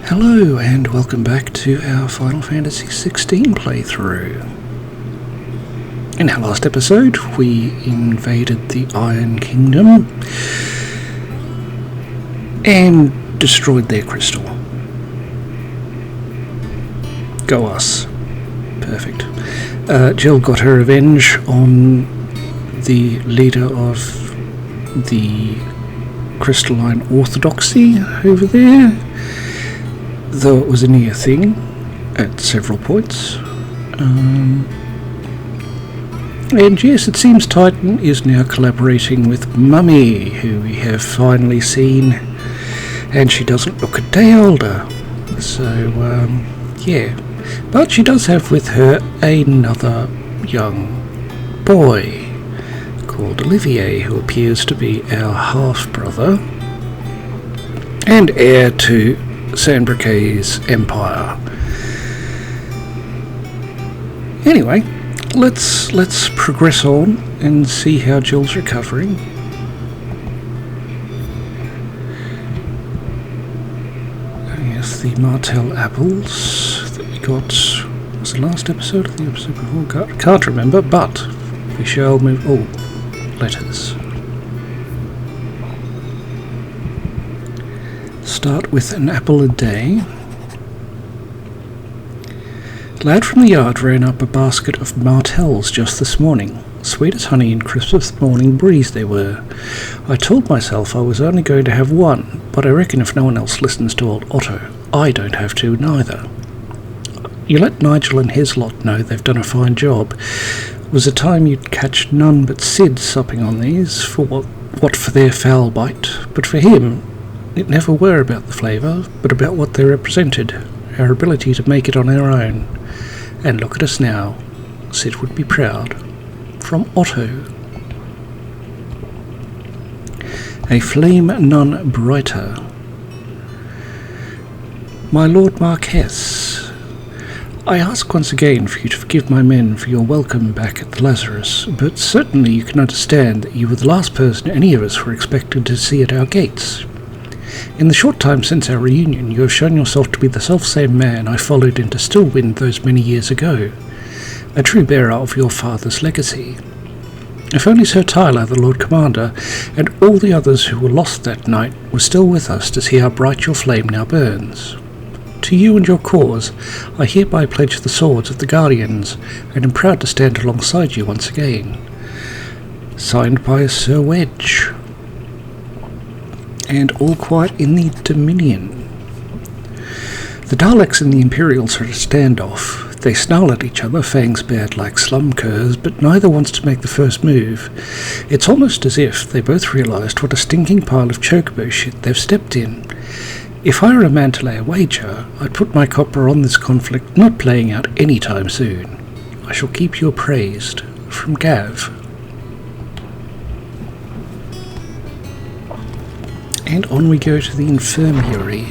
Hello and welcome back to our Final Fantasy XVI playthrough. In our last episode we invaded the Iron Kingdom and destroyed their crystal. Go us. Perfect. Jill got her revenge on the leader of the crystalline orthodoxy over there, though it was a near thing at several points. And yes, it seems Titan is now collaborating with Mummy, who we have finally seen, and she doesn't look a day older. So, yeah. But she does have with her another young boy called Olivier, who appears to be our half-brother and heir to Sanbriquet's empire. Anyway, let's progress on and see how Jill's recovering. Yes, the Martel apples that we got. Was the last episode or the episode before? Can't remember, but we shall move. Oh, letters. Start with an apple a day. Lad from the yard ran up a basket of Martels just this morning. Sweet as honey and crisp as morning breeze they were. I told myself I was only going to have one, but I reckon if no one else listens to old Otto, I don't have to neither. You let Nigel and his lot know they've done a fine job. It was a time you'd catch none but Sid supping on these, for what for their foul bite, but for him it never were about the flavour, but about what they represented, our ability to make it on our own. And look at us now. Sid would be proud. From Otto. A flame none brighter. My Lord Marquess, I ask once again for you to forgive my men for your welcome back at the Lazarus, but certainly you can understand that you were the last person any of us were expected to see at our gates. In the short time since our reunion, you have shown yourself to be the self-same man I followed into Stillwind those many years ago, a true bearer of your father's legacy. If only Sir Tyler, the Lord Commander, and all the others who were lost that night were still with us to see how bright your flame now burns. To you and your cause, I hereby pledge the swords of the Guardians, and am proud to stand alongside you once again. Signed by Sir Wedge. And all quiet in the Dominion. The Daleks and the Imperials are at a standoff. They snarl at each other, fangs bared like slum curs, but neither wants to make the first move. It's almost as if they both realised what a stinking pile of chocobo shit they've stepped in. If I were a man to lay a wager, I'd put my copper on this conflict not playing out any time soon. I shall keep you appraised. From Gav. And on we go to the infirmary.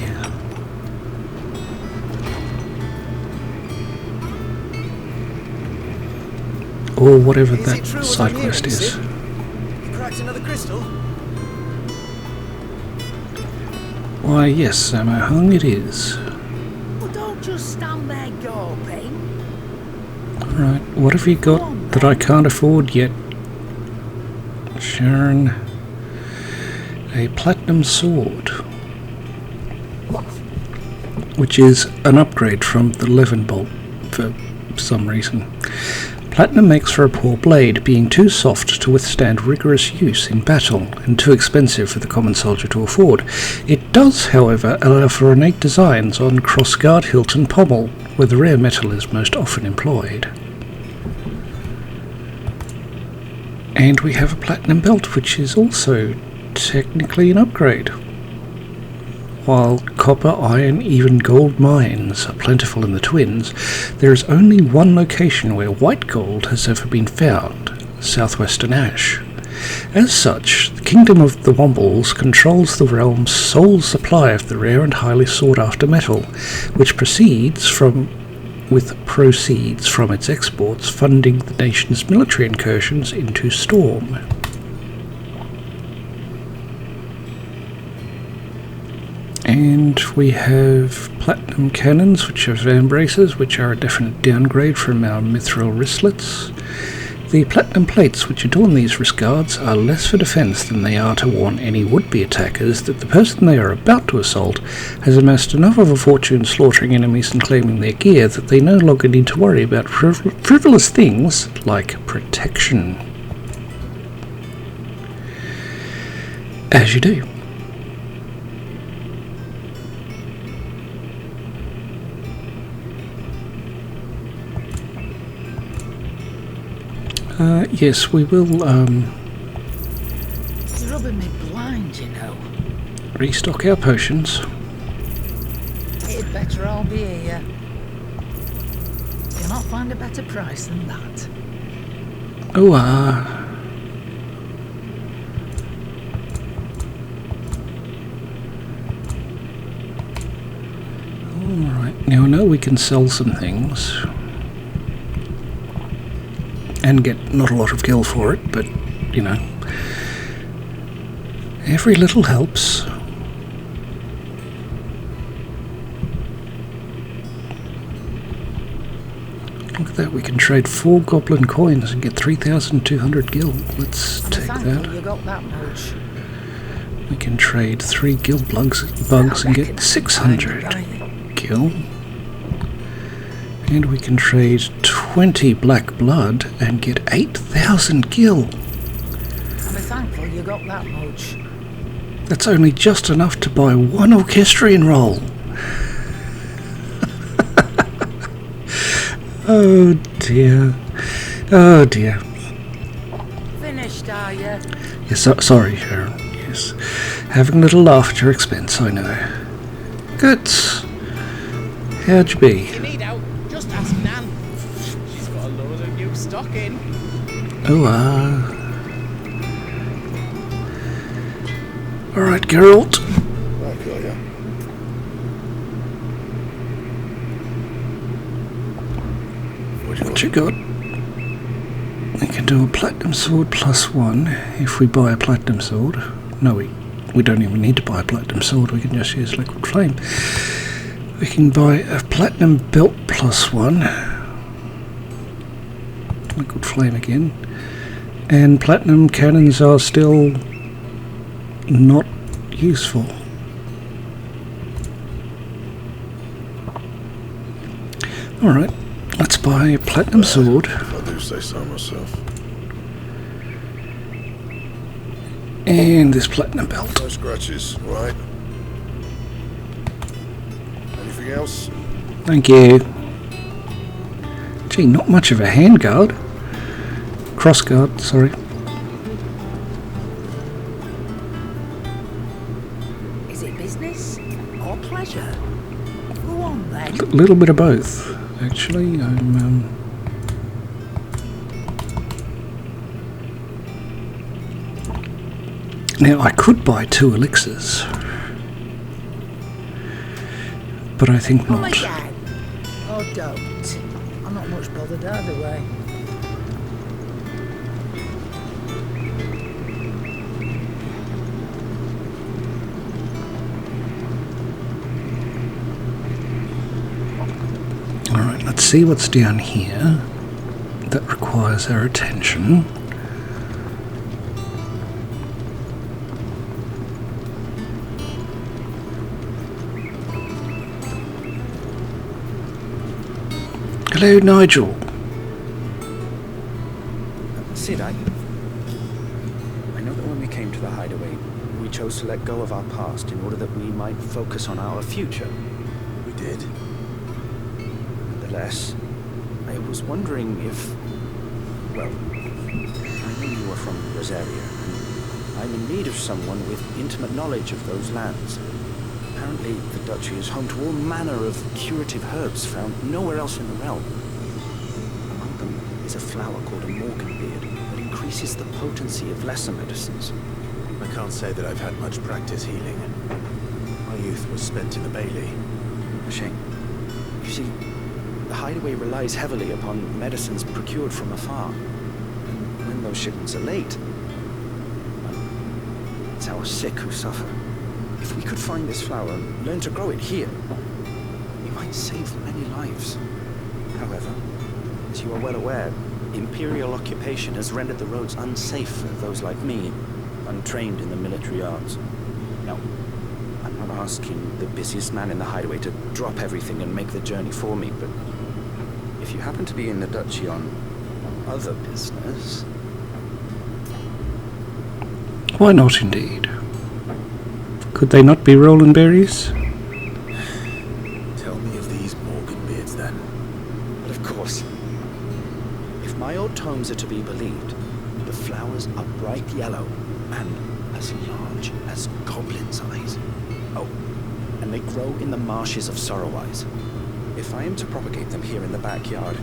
Or whatever that side quest is. You cracked another crystal? Why, yes, Sammo Hung, it is. Well, don't just stand there gawping. Alright, what have you got that I can't afford yet? Sharon. A platinum sword, which is an upgrade from the Levin bolt for some reason. Platinum makes for a poor blade, being too soft to withstand rigorous use in battle and too expensive for the common soldier to afford. It does, however, allow for ornate designs on crossguard, hilt and pommel, where the rare metal is most often employed. And we have a platinum belt, which is also technically an upgrade. While copper, iron, even gold mines are plentiful in the Twins, there is only one location where white gold has ever been found, southwestern Ash. As such, the Kingdom of the Wombles controls the realm's sole supply of the rare and highly sought-after metal, which proceeds from its exports funding the nation's military incursions into Storm. And we have platinum cannons, which are van braces, which are a definite downgrade from our mithril wristlets. The platinum plates which adorn these wrist guards are less for defence than they are to warn any would-be attackers that the person they are about to assault has amassed enough of a fortune slaughtering enemies and claiming their gear that they no longer need to worry about frivolous things like protection. As you do. Yes, we will, It's rubbing me blind, you know. restock our potions. It'd better all be here. You'll not find a better price than that. Oh, Alright, now I know we can sell some things. And get not a lot of gil for it, but, you know, every little helps. Look at that, we can trade 4 goblin coins and get 3,200 gil. Let's take that. You got that much. We can trade 3 gil bugs and get 600 gil. And we can trade 20 black blood and get 8,000 gil. I'm thankful you got that much. That's only just enough to buy 1 orchestrion roll. Oh dear. Oh dear. Finished, are you? Yes, sorry, Sharon. Yes. Having a little laugh at your expense, I know. Good. How'd you be? You need out. Just ask Nan. She's got a load of new stock in. Oh, Alright, Geralt. Back, are ya? What you got? We can do a platinum sword +1 if we buy a platinum sword. No, we don't even need to buy a platinum sword, we can just use liquid flame. We can buy a platinum belt +1. Liquid flame again. And platinum cannons are still not useful. Alright, let's buy a platinum sword. If I do say so myself. And this platinum belt. No scratches, right? Anything else? Thank you. Gee, not much of a handguard. Crossguard, sorry. Is it business or pleasure? Go on then. A little bit of both, actually. I'm, Now, I could buy 2 elixirs. But I think Come not. again. Or don't. I'm not much bothered either way. Alright, let's see what's down here that requires our attention. Hello, Nigel. Sid, I know that when we came to the hideaway, we chose to let go of our past in order that we might focus on our future. We did. Nonetheless, I was wondering if... Well, I know you are from Rosaria, and I'm in need of someone with intimate knowledge of those lands. Apparently, the duchy is home to all manner of curative herbs found nowhere else in the realm. Among them is a flower called a morganbeard that increases the potency of lesser medicines. I can't say that I've had much practice healing. My youth was spent in the Bailey. A shame. You see, the hideaway relies heavily upon medicines procured from afar. And when those shipments are late, well, it's our sick who suffer. If we could find this flower and learn to grow it here, we might save many lives. However, as you are well aware, Imperial occupation has rendered the roads unsafe for those like me, untrained in the military arts. Now, I'm not asking the busiest man in the hideaway to drop everything and make the journey for me, but if you happen to be in the duchy on other business... Why not, indeed? Could they not be rolling berries? Tell me of these Morgan beards, then. But of course, if my old tomes are to be believed, the flowers are bright yellow and as large as goblin's eyes. Oh, and they grow in the marshes of Sorrowise. If I am to propagate them here in the backyard,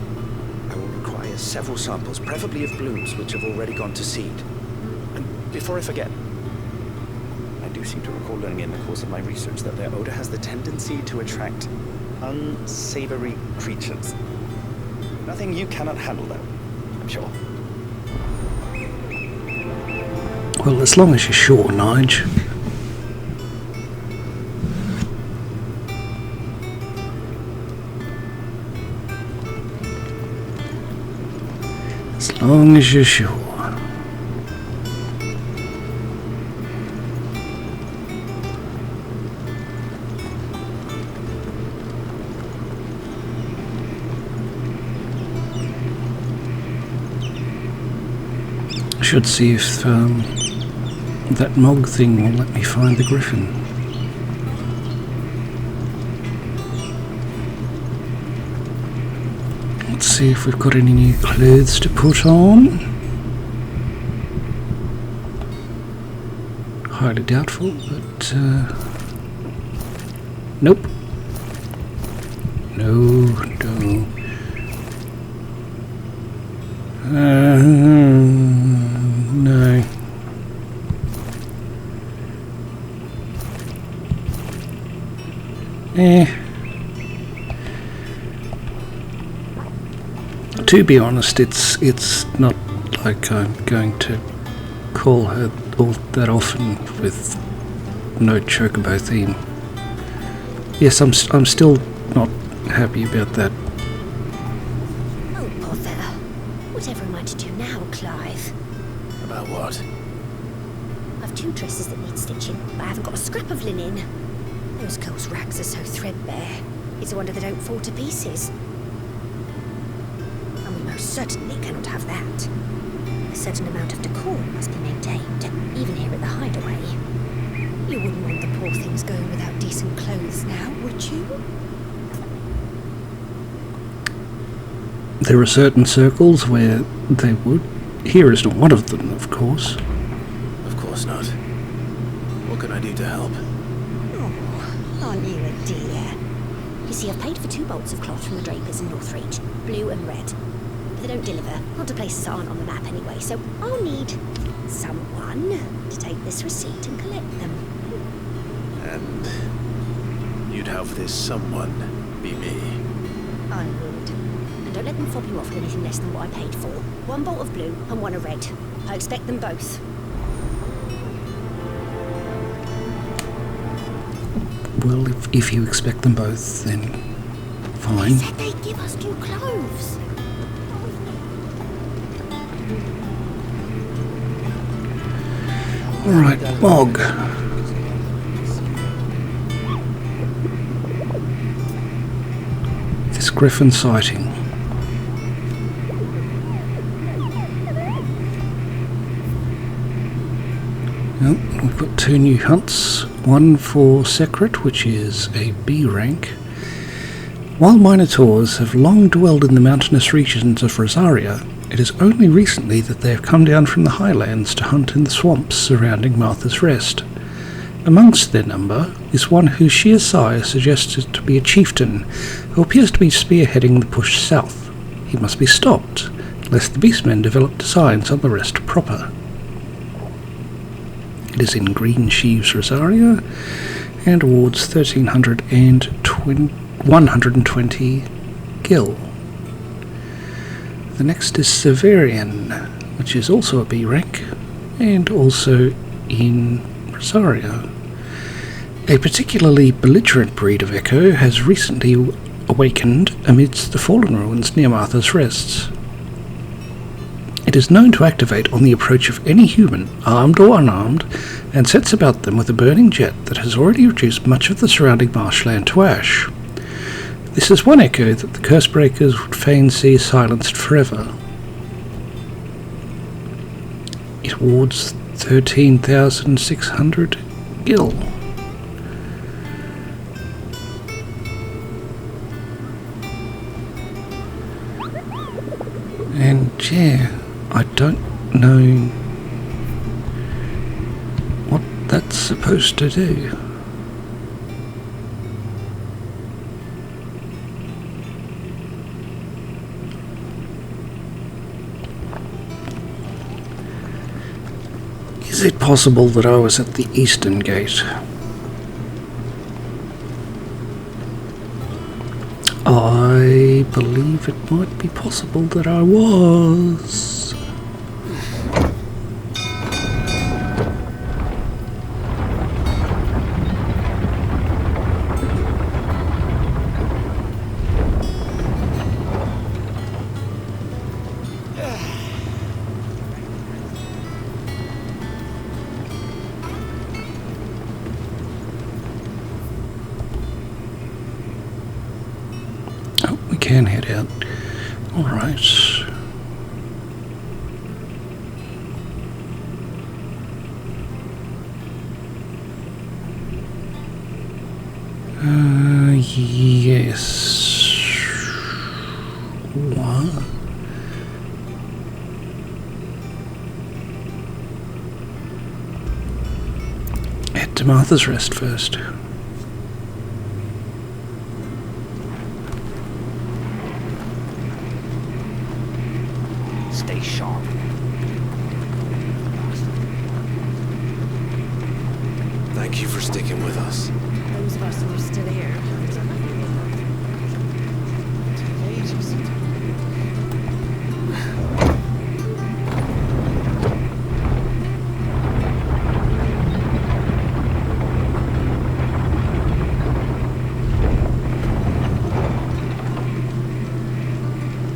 I will require several samples, preferably of blooms which have already gone to seed. And before I forget, I do seem to recall learning in the course of my research that their odor has the tendency to attract unsavory creatures. Nothing you cannot handle, though, I'm sure. Well, as long as you're sure, Nige. As long as you're sure. I should see if that Mog thing will let me find the griffin. Let's see if we've got any new clothes to put on. Highly doubtful, but nope. No. No. To be honest, it's not like I'm going to call her all that often with no chocobo theme. Yes, I'm still not happy about that. Oh, bother. Whatever am I to do now, Clive? About what? I've 2 dresses that need stitching, but I haven't got a scrap of linen. Those girls' rags are so threadbare. It's a wonder they don't fall to pieces. And we most certainly cannot have that. A certain amount of decorum must be maintained, even here at the hideaway. You wouldn't want the poor things going without decent clothes now, would you? There are certain circles where they would. Here is not one of them, of course. Of course not. What can I do to help? Oh, aren't you a dear? You see, I've paid for 2 bolts of cloth from the drapers in Northreach, blue and red. But they don't deliver, not to places that aren't on the map anyway, so I'll need someone to take this receipt and collect them. And you'd have this someone be me. I would. And don't let them fob you off with anything less than what I paid for. 1 bolt of blue and 1 of red. I expect them both. Well, if you expect them both, then fine. They said they'd give us new clothes. Alright, Mog. This griffin sighting. Well, we've got 2 new hunts. One for Secret, which is a B rank. While Minotaurs have long dwelled in the mountainous regions of Rosaria, it is only recently that they have come down from the highlands to hunt in the swamps surrounding Martha's Rest. Amongst their number is one whose sheer sire suggested to be a chieftain, who appears to be spearheading the push south. He must be stopped, lest the beastmen develop designs on the rest proper. It is in Green Sheaves, Rosaria, and awards 120 gil. The next is Severian, which is also a B rank, and also in Rosaria. A particularly belligerent breed of echo has recently awakened amidst the fallen ruins near Martha's Rests. It is known to activate on the approach of any human, armed or unarmed, and sets about them with a burning jet that has already reduced much of the surrounding marshland to ash. This is one echo that the Cursebreakers would fain see silenced forever. It wards 13,600 gil. And yeah, I don't know what that's supposed to do. Is it possible that I was at the eastern gate? I believe it might be possible that I was. Can head out. Alright. Yes. What? Head to Martha's Rest first. Stay sharp. Thank you for sticking with us. Those of us who are still here. Ages.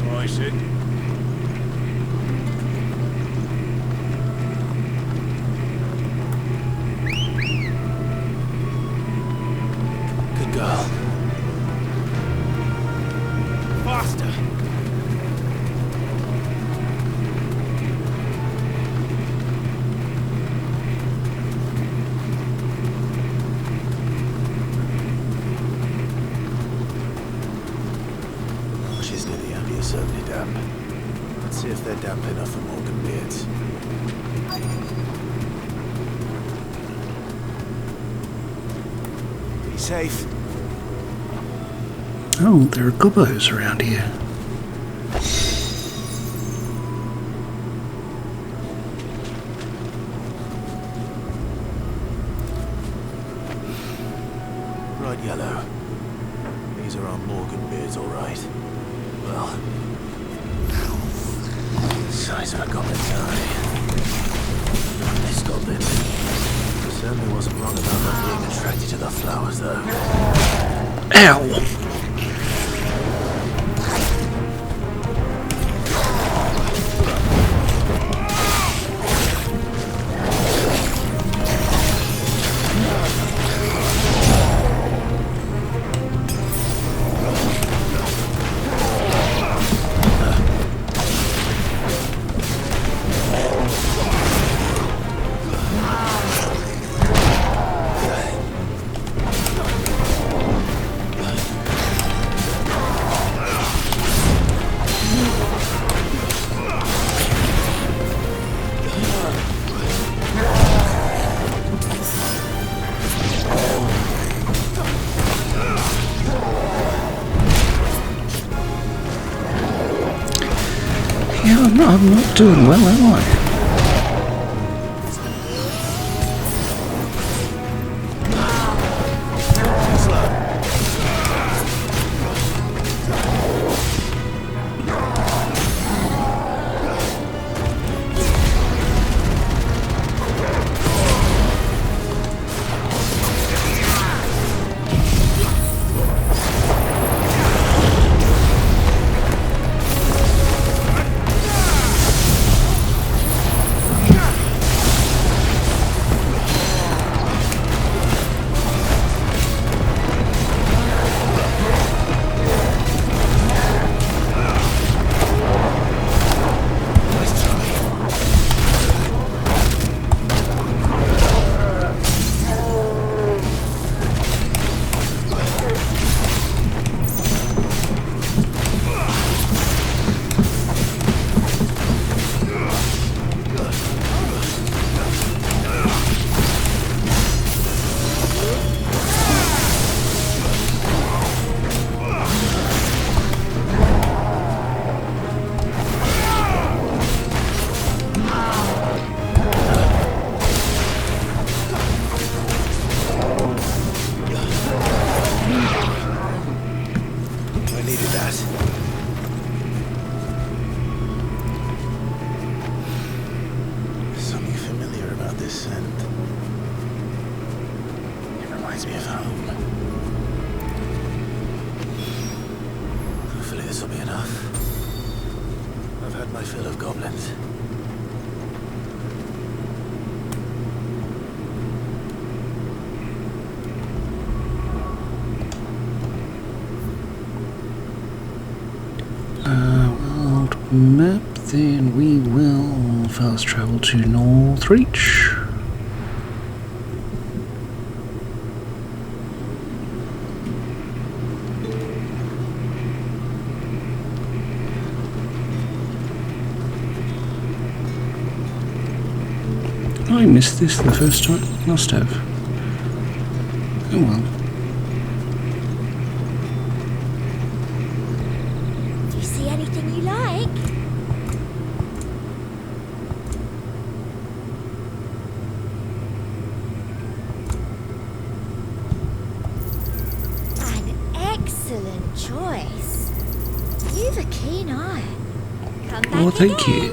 I see. Good girl. Faster! She's near the ambient, certainly damp. Let's see if they're damp enough for Morgan beards. Be safe. Oh, there are gobbos around here. Right, Yellow. These are our Morgan beards, all right. Well, the size of a goblin's eye. This goblin certainly wasn't wrong about not being attracted to the flowers, though. Ow! Yeah, I'm not doing well, am I? Hopefully this will be enough. I've had my fill of goblins. World map, then we will fast travel to Northreach. I missed this the first time. Must have. Oh well. Do you see anything you like? An excellent choice. You've a keen eye. Come back Well, thank again. you.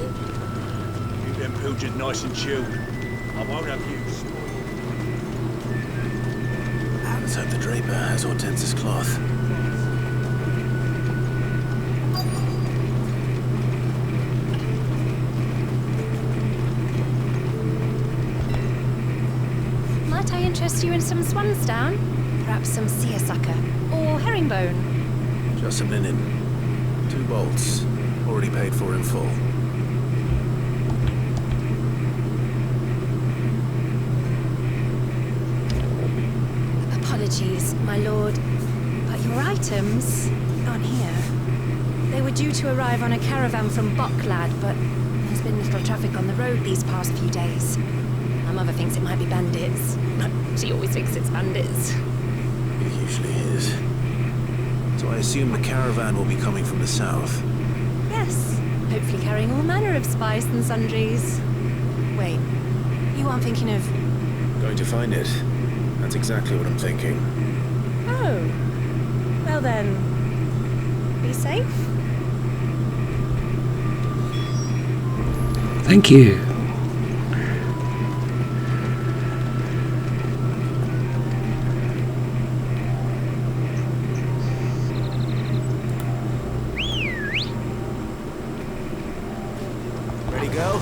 Keep them pilchards nice and chilled. I won't have you spoiled. Let's hope the Draper has Hortense's cloth. Might I interest you in some swansdown? Perhaps some seersucker or herringbone? Just some linen. 2 bolts. Already paid for in full. Apologies, my lord, but your items aren't here. They were due to arrive on a caravan from Bocklad, but there's been little traffic on the road these past few days. My mother thinks it might be bandits. She always thinks it's bandits. It usually is. So I assume the caravan will be coming from the south. Yes, hopefully carrying all manner of spice and sundries. Wait, you aren't thinking of... Going to find it. That's exactly what I'm thinking. Oh, well then, be safe. Thank you. Ready, go?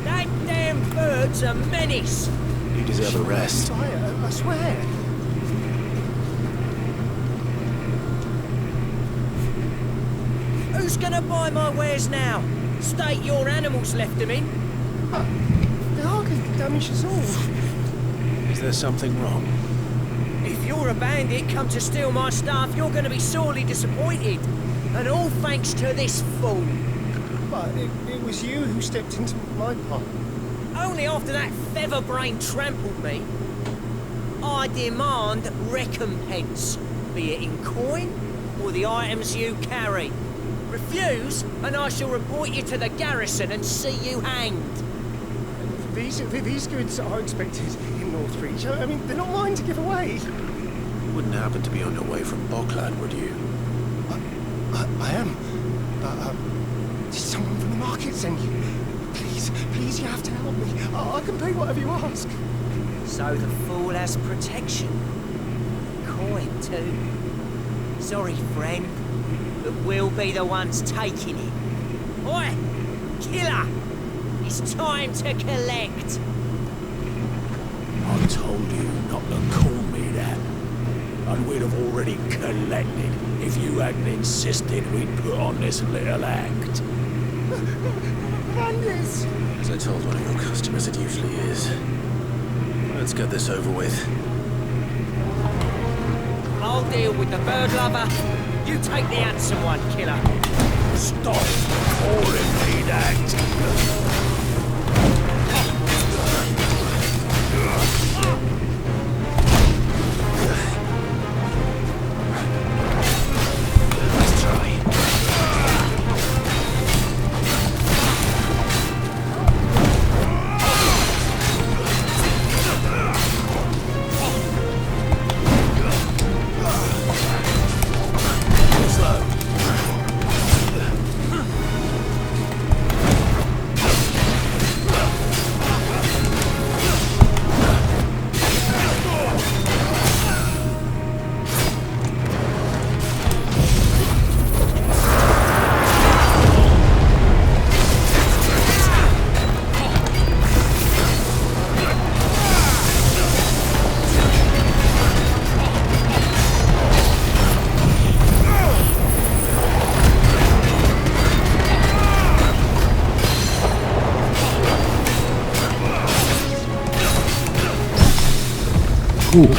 That damn bird's a menace. You deserve a rest. I swear. Who's gonna buy my wares now? State your animals left them in. The Harker damage us all. Is there something wrong? If you're a bandit come to steal my stuff, you're gonna be sorely disappointed. And all thanks to this fool. But it was you who stepped into my pot. Only after that feather-brain trampled me. I demand recompense, be it in coin or the items you carry. Refuse, and I shall report you to the garrison and see you hanged. These goods are inspected in Northreach. I mean, they're not mine to give away. You wouldn't happen to be on your way from Bocklad, would you? I am. Did someone from the market send you? Please, you have to help me. I can pay whatever you ask. So the fool has protection. Coin too. Sorry, friend, but we'll be the ones taking it. Oi, killer! It's time to collect. I told you not to call me that. And we'd have already collected if you hadn't insisted we'd put on this little act. Bandits! As I told one of your customers, it usually is. Let's get this over with. I'll deal with the bird lover. You take the handsome one, killer. Stop calling me that. Ooh.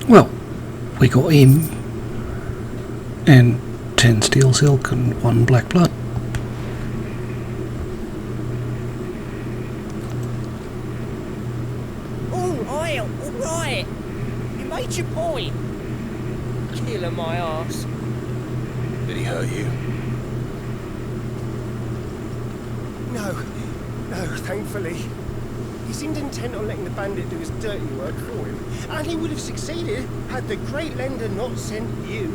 Well, we got him, and 10 steel silk and 1 black blood. Alright. You made your point. Killer my arse. Did he hurt you? No, thankfully. He seemed intent on letting the bandit do his dirty work for him. And he would have succeeded had the great lender not sent you.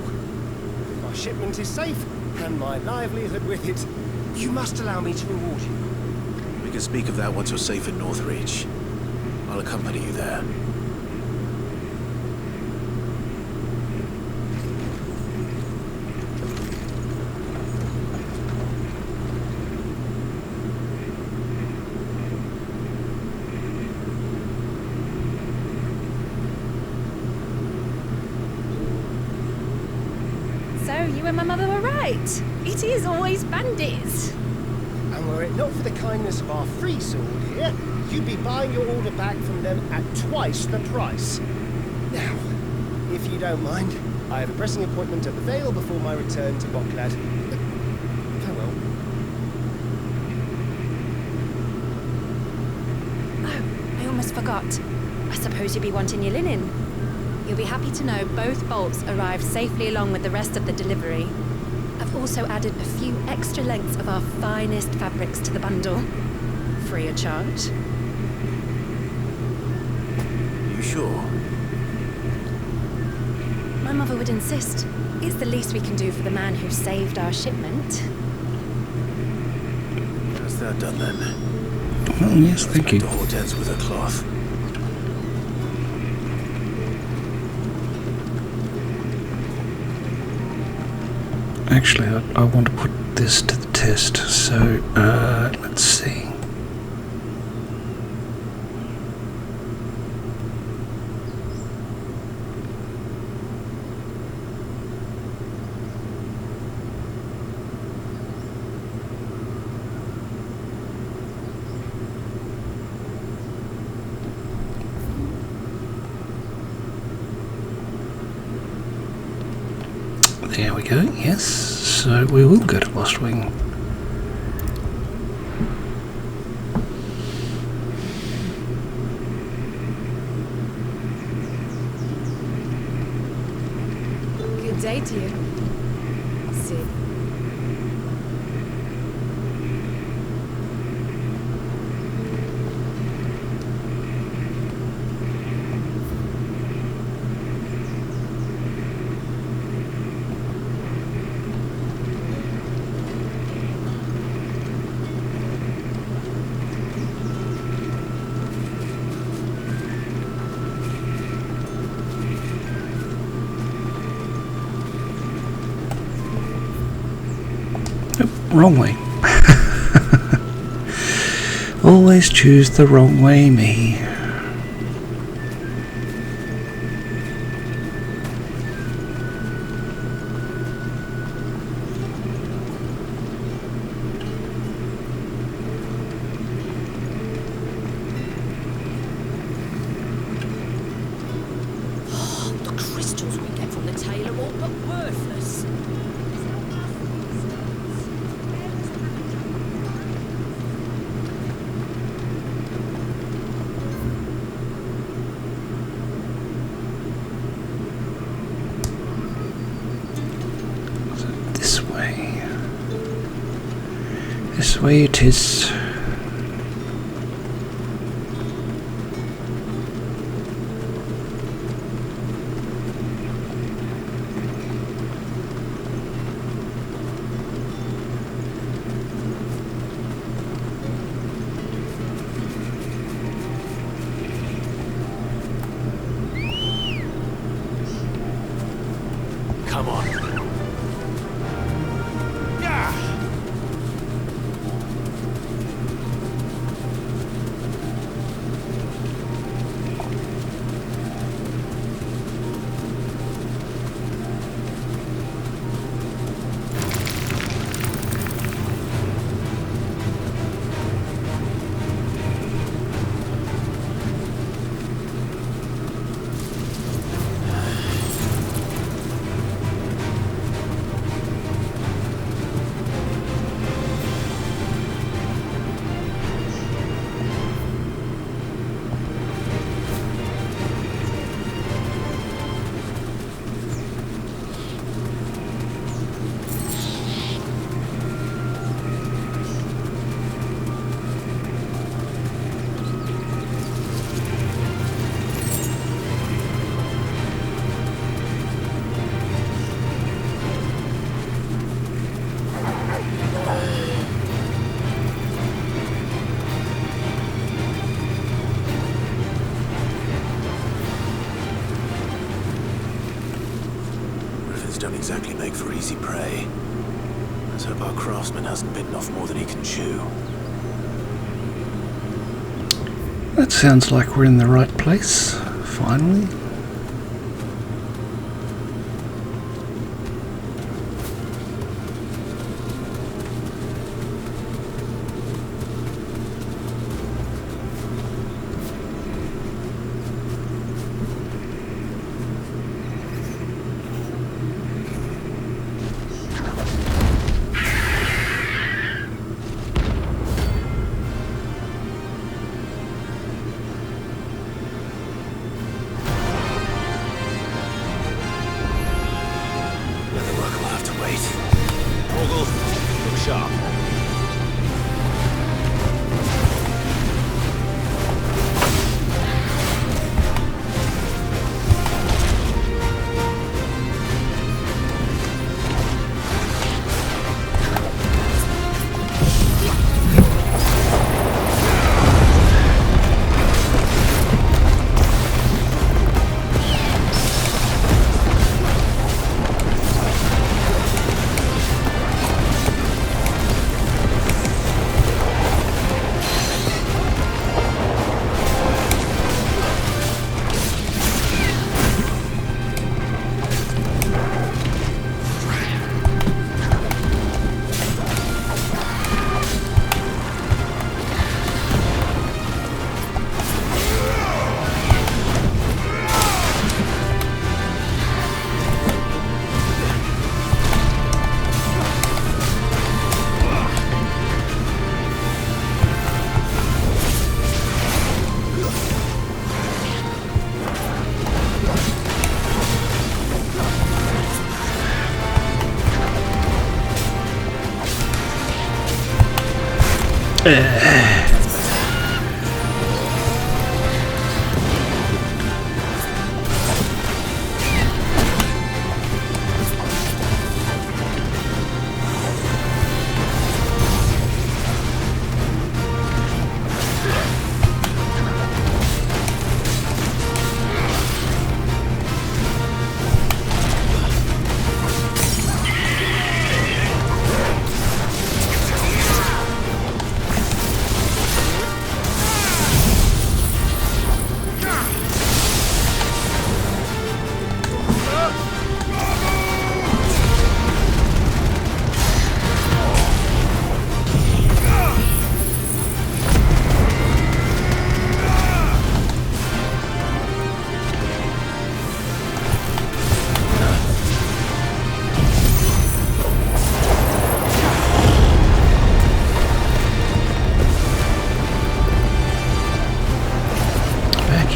My shipment is safe, and my livelihood with it. You must allow me to reward you. We can speak of that once you're safe in Northreach. I'll accompany you there. You and my mother were right. It is always bandits. And were it not for the kindness of our free sword here, you'd be buying your order back from them at twice the price. Now, if you don't mind, I have a pressing appointment at the Vale before my return to Boklad. Farewell. Oh, I almost forgot. I suppose you'll be wanting your linen. You'll be happy to know both bolts arrived safely along with the rest of the delivery. I've also added a few extra lengths of our finest fabrics to the bundle. Free of charge. You sure? My mother would insist. It's the least we can do for the man who saved our shipment. How's that done then? Oh, yes, thank you. The Hortense with a cloth. Actually, I want to put this to the test, so let's see. There we go, yes, so we will go to Lost Wing. Good day to you. See. wrong way. Always choose the wrong way, me. This way it is. Come on. Don't exactly make for easy prey. Let's hope our craftsman hasn't bitten off more than he can chew. That sounds like we're in the right place, finally.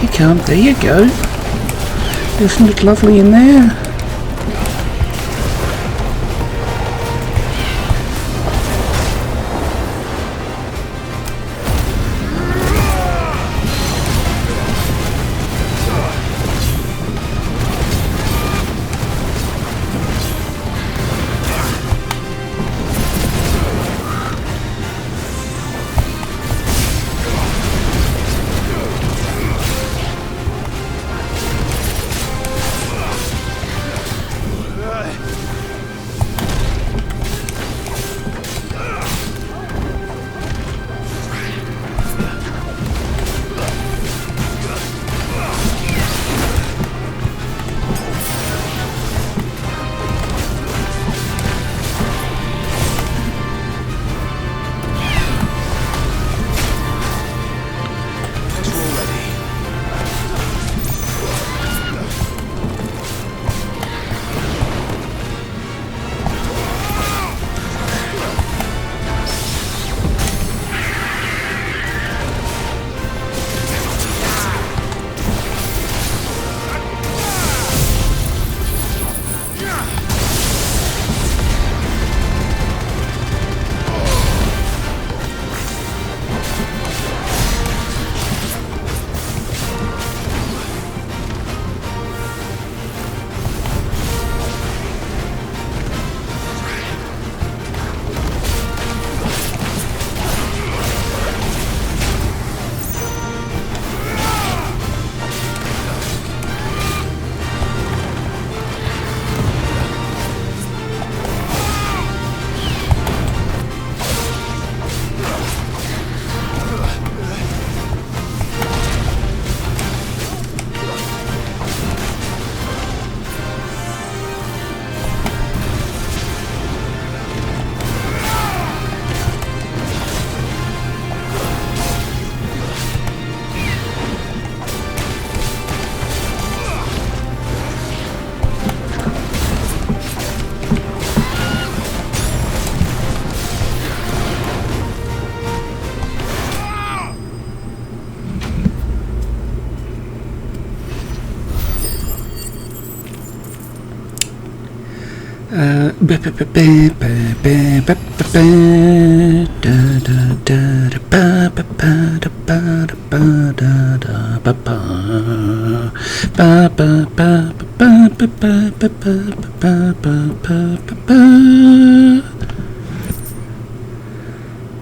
you come. There you go. Isn't it lovely in there?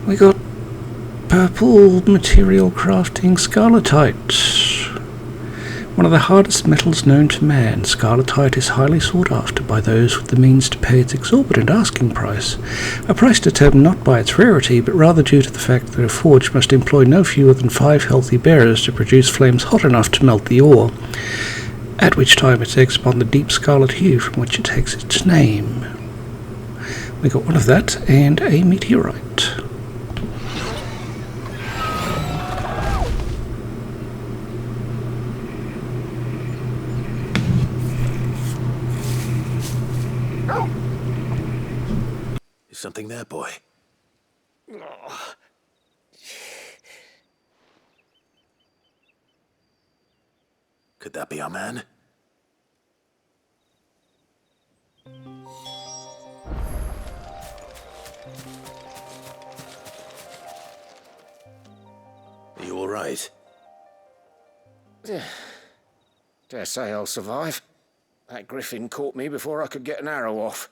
We got purple material crafting scarletite. One of the hardest metals known to man, scarletite is highly sought after by those with the means to pay its exorbitant asking price, a price determined not by its rarity, but rather due to the fact that a forge must employ no fewer than 5 healthy bearers to produce flames hot enough to melt the ore, at which time it takes upon the deep scarlet hue from which it takes its name. We got one of that and a meteorite. Something there, boy. Could that be our man? Are you all right? Dare say I'll survive. That griffin caught me before I could get an arrow off.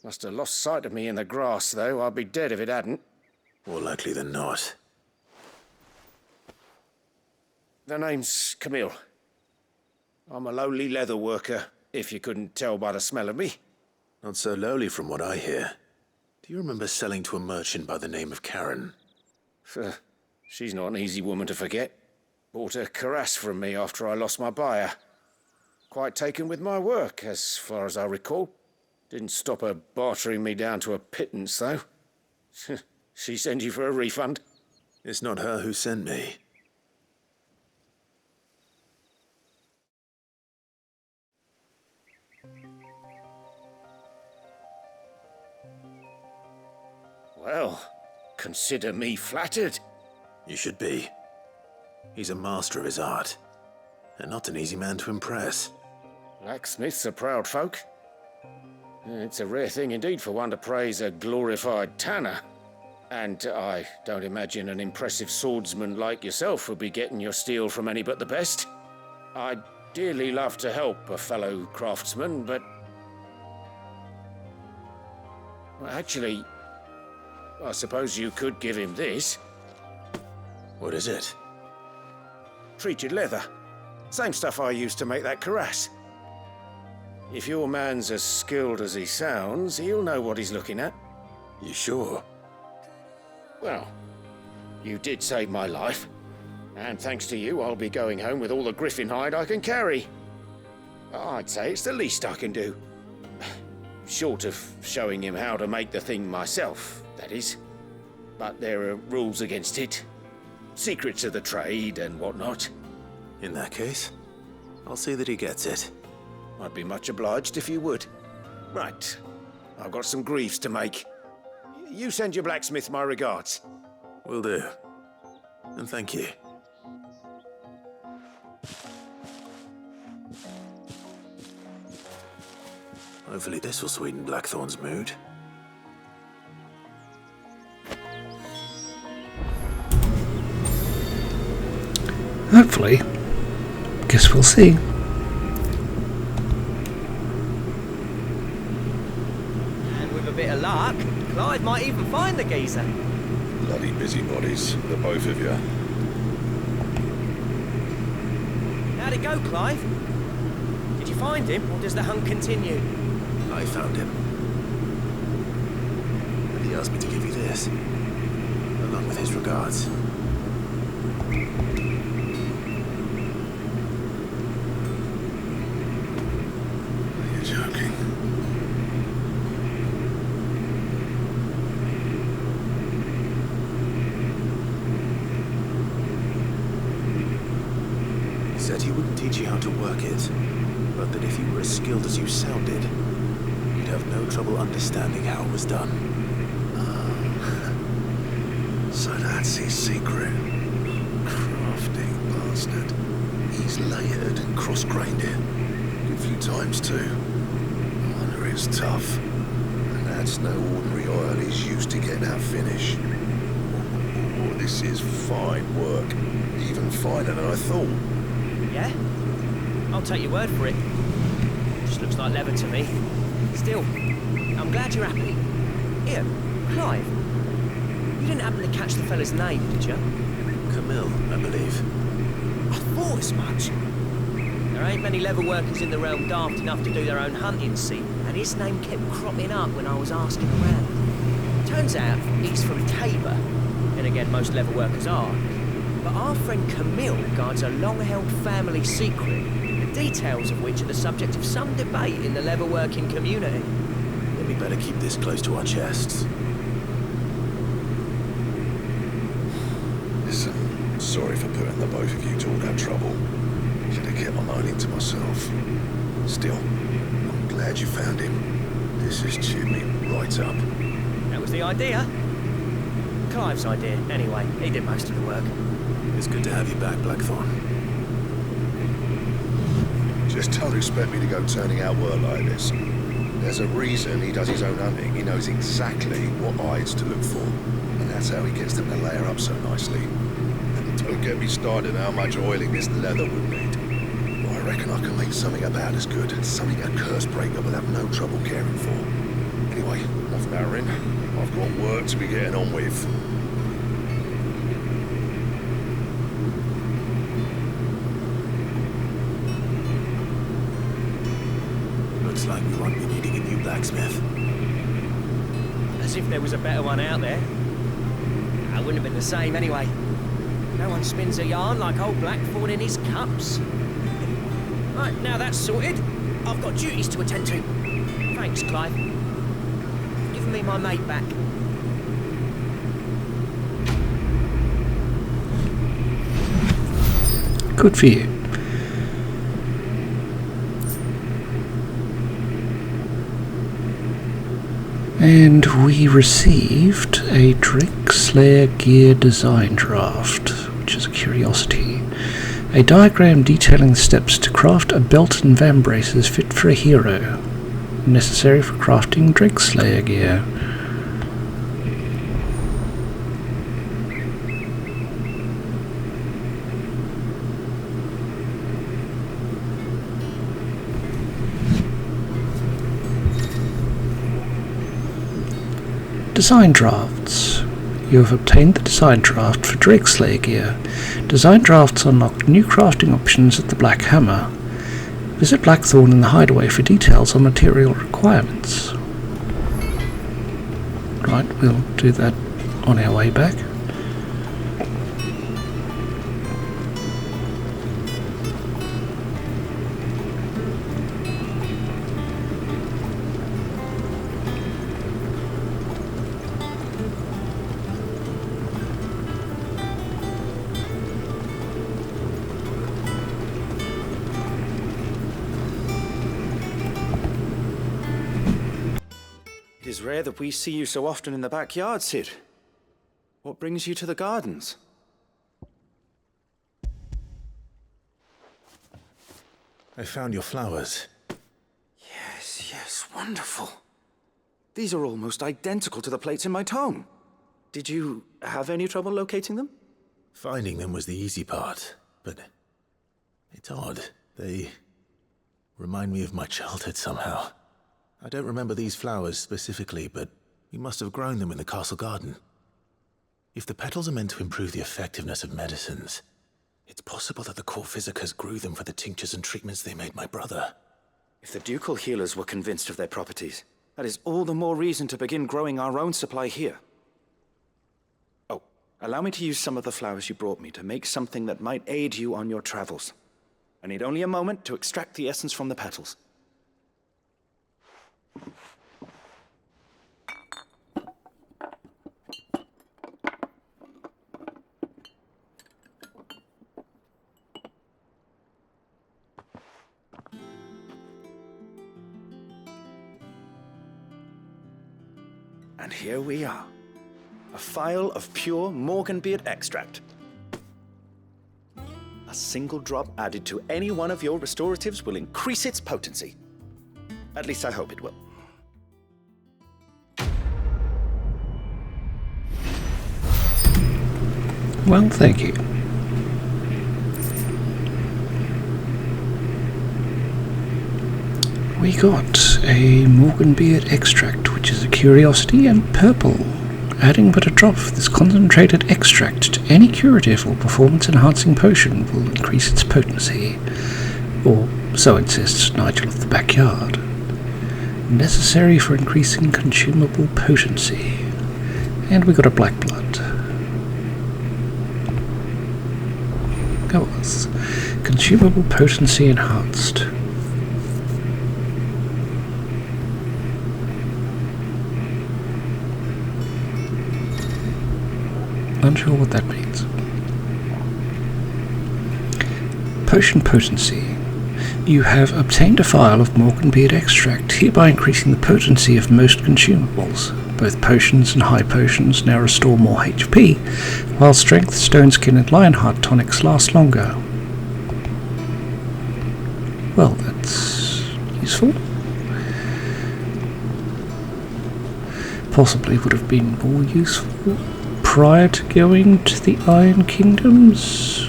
Must have lost sight of me in the grass, though. I'd be dead if it hadn't. More likely than not. The name's Camille. I'm a lowly leather worker, if you couldn't tell by the smell of me. Not so lowly from what I hear. Do you remember selling to a merchant by the name of Karen? She's not an easy woman to forget. Bought a cuirass from me after I lost my buyer. Quite taken with my work, as far as I recall. Didn't stop her bartering me down to a pittance, though. She sent you for a refund? It's not her who sent me. Well, consider me flattered. You should be. He's a master of his art, and not an easy man to impress. Blacksmiths are proud folk. It's a rare thing indeed for one to praise a glorified tanner. And I don't imagine an impressive swordsman like yourself would be getting your steel from any but the best. I'd dearly love to help a fellow craftsman, but... well, actually, I suppose you could give him this. What is it? Treated leather. Same stuff I used to make that cuirass. If your man's as skilled as he sounds, he'll know what he's looking at. You sure? Well, you did save my life. And thanks to you, I'll be going home with all the griffin hide I can carry. I'd say it's the least I can do. Short of showing him how to make the thing myself, that is. But there are rules against it. Secrets of the trade and whatnot. In that case, I'll see that he gets it. I'd be much obliged if you would. Right. I've got some greaves to make. You send your blacksmith my regards. Will do. And thank you. Hopefully this will sweeten Blackthorn's mood. Hopefully. Guess we'll see. And with a bit of luck, Clive might even find the geezer. Bloody busybodies, the both of you. How'd it go, Clive? Did you find him, or does the hunt continue? I found him. And he asked me to give you this, along with his regards. Are you joking? He said he wouldn't teach you how to work it, but that if you were as skilled as you sounded, you'd have no trouble understanding how it was done. So that's his secret. Crafty bastard. He's layered and cross-grained it. Good few times too. I wonder it's tough. And that's no ordinary oil he's used to get that finish. Oh, this is fine work. Even finer than I thought. Yeah? I'll take your word for it. Just looks like leather to me. Still, I'm glad you're happy. Here, Clive. You didn't happen to catch the fella's name, did you? Camille, I believe. I thought as much. There ain't many leather workers in the realm daft enough to do their own hunting, see, and his name kept cropping up when I was asking around. Turns out he's from Tabor. And again, most leather workers are. But our friend Camille guards a long-held family secret, the details of which are the subject of some debate in the leather-working community. Then we better keep this close to our chests. Listen, sorry for putting the both of you to all that trouble. Should have kept my moaning to myself. Still, I'm glad you found him. This has cheered me right up. That was the idea. Clive's idea, anyway. He did most of the work. It's good to have you back, Blackthorn. Just don't expect me to go turning out work like this. There's a reason he does his own hunting. He knows exactly what hides to look for. And that's how he gets them to layer up so nicely. And don't get me started on how much oiling this leather would need. Well, I reckon I can make something about as good. Something a curse breaker will have no trouble caring for. Anyway, enough narrowing. I've got work to be getting on with. Looks like we won't be needing a new blacksmith. As if there was a better one out there. I wouldn't have been the same anyway. No one spins a yarn like old Blackthorn in his cups. Right, now that's sorted, I've got duties to attend to. Thanks, Clive. Give me my mate back. Good for you. And we received a Drake Slayer gear design draft, which which is a curiosity. A diagram detailing the steps to craft a belt and vambraces fit for a hero, necessary for crafting Drakeslayer gear. Design drafts. You have obtained the design draft for Drakeslayer gear. Design drafts unlock new crafting options at the Black Hammer. Visit Blackthorn in the Hideaway for details on material requirements. Right, we'll do that on our way back. It is rare that we see you so often in the backyard, Cid. What brings you to the gardens? I found your flowers. Yes, wonderful. These are almost identical to the plates in my tome. Did you have any trouble locating them? Finding them was the easy part, but it's odd. They remind me of my childhood somehow. I don't remember these flowers specifically, but we must have grown them in the castle garden. If the petals are meant to improve the effectiveness of medicines, it's possible that the court physicers grew them for the tinctures and treatments they made my brother. If the ducal healers were convinced of their properties, that is all the more reason to begin growing our own supply here. Oh, allow me to use some of the flowers you brought me to make something that might aid you on your travels. I need only a moment to extract the essence from the petals. And here we are. A phial of pure Morganbeard extract. A single drop added to any one of your restoratives will increase its potency. At least I hope it will. Well, thank you. We got a Morganbeard extract, which is a curiosity, and purple. Adding but a drop of this concentrated extract to any curative or performance-enhancing potion will increase its potency. Or so insists Nigel of the Backyard. Necessary for increasing consumable potency. And we got a black blood. Go us. Consumable potency enhanced. Unsure what that means. Potion potency. You have obtained a phial of Morganbeard extract, hereby increasing the potency of most consumables. Both potions and high potions now restore more HP, while strength, stone skin and lionheart tonics last longer. Well, that's useful. Possibly would have been more useful prior to going to the Iron Kingdoms.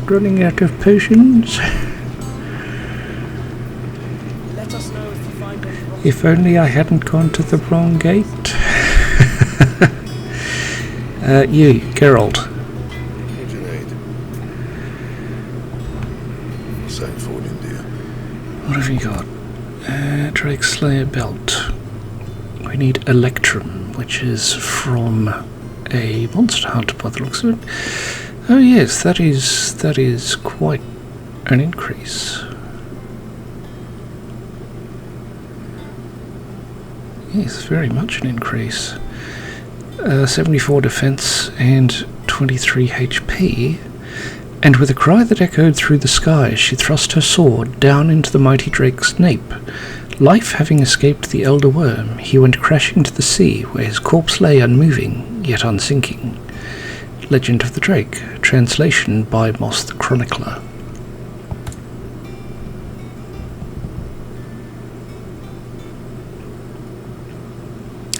Running out of potions. Let us know if you find any wrong. If only I hadn't gone to the wrong gate. You, Geralt. What do you need? Same for India. What have you got? Drakeslayer belt. We need Electrum, which is from a monster hunter by the looks of it. Oh yes, that is quite an increase. Yes, very much an increase. 74 defense and 23 HP. And with a cry that echoed through the sky, she thrust her sword down into the mighty drake's nape. Life having escaped the elder worm, he went crashing to the sea, where his corpse lay unmoving, yet unsinking. Legend of the Drake, translation by Moss the Chronicler.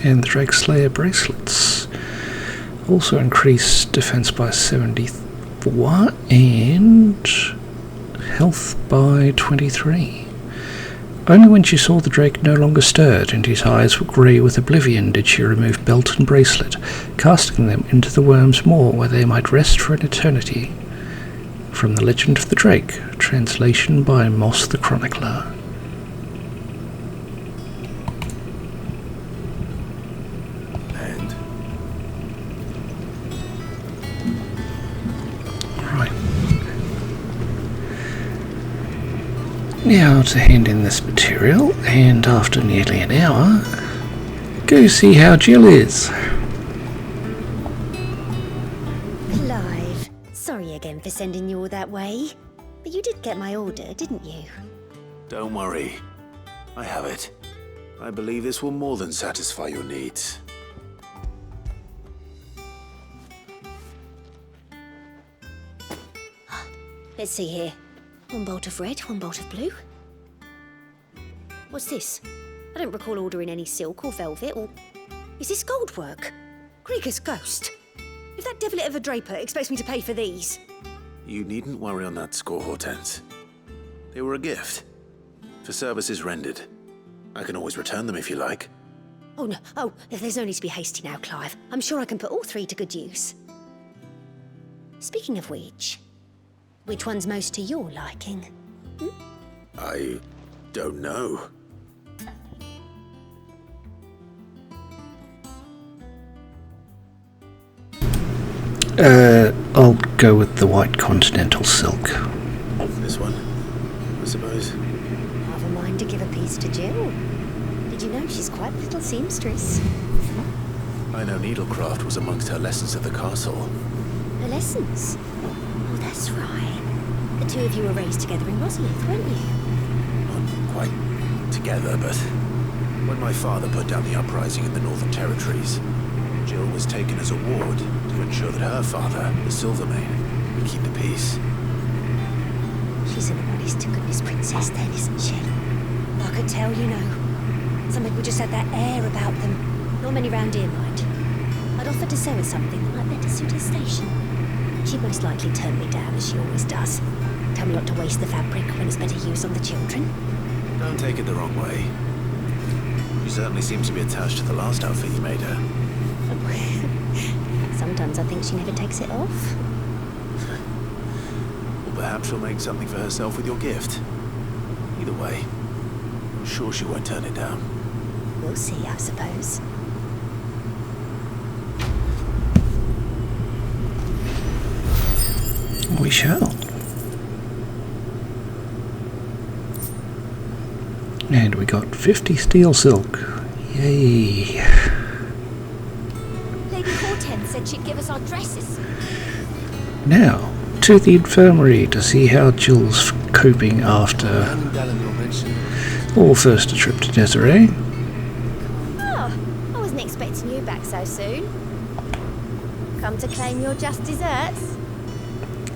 And the Drake Slayer bracelets also increase defense by 74 and health by 23. Only when she saw the Drake no longer stirred and his eyes were grey with oblivion did she remove belt and bracelet, casting them into the worm's maw where they might rest for an eternity. From the Legend of the Drake, translation by Moss the Chronicler. And Right. Now to hand in this material, and after nearly an hour, go see how Jill is. Clive, sorry again for sending you all that way. But you did get my order, didn't you? don't worry. I have it. I believe this will more than satisfy your needs. Let's see here. One bolt of red, one bolt of blue. What's this? I don't recall ordering any silk or velvet or... Is this gold work? Krieger's ghost. If that devilit of a draper expects me to pay for these... You needn't worry on that score, Hortense. They were a gift. For services rendered. I can always return them if you like. Oh, no. Oh, there's no need to be hasty now, Clive. I'm sure I can put all three to good use. Speaking of which one's most to your liking? I don't know. I'll go with the white continental silk. This one, I suppose. Have a mind to give a piece to Jill. Did you know she's quite a little seamstress? I know needlecraft was amongst her lessons at the castle. Her lessons? Oh, that's right. The two of you were raised together in Rosalith, weren't you? Not quite together, but when my father put down the uprising in the Northern Territories, Jill was taken as a ward to ensure that her father, the Silvermane, would keep the peace. She's an honest-to-goodness princess then, isn't she? I could tell, you know. Some people just had that air about them. Not many round here, mind. I'd offered to sell her something that might better suit her station. She'd most likely turn me down, as she always does. Tell me not to waste the fabric when it's better used on the children. Don't take it the wrong way. She certainly seems to be attached to the last outfit you made her. Sometimes I think she never takes it off. Or perhaps she'll make something for herself with your gift. Either way, I'm sure she won't turn it down. We'll see, I suppose. We shall. And we got 50 steel silk. Yay. Lady Hortense said she'd give us our dresses. Now, to the infirmary to see how Jill's coping after... Or first a trip to Desiree. Oh, I wasn't expecting you back so soon. Come to claim your just desserts?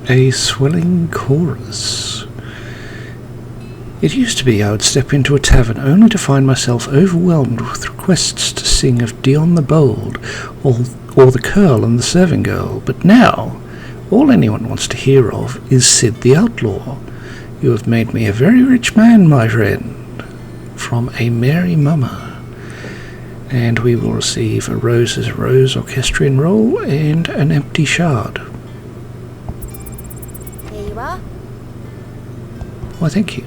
A swelling chorus. It used to be I would step into a tavern only to find myself overwhelmed with requests to sing of Dion the Bold or the Curl and the Serving Girl, but now all anyone wants to hear of is Sid the Outlaw. You have made me a very rich man, my friend. From a merry mama. And we will receive a Rose is a Rose orchestrion roll and an empty shard. Here you are. Why, thank you.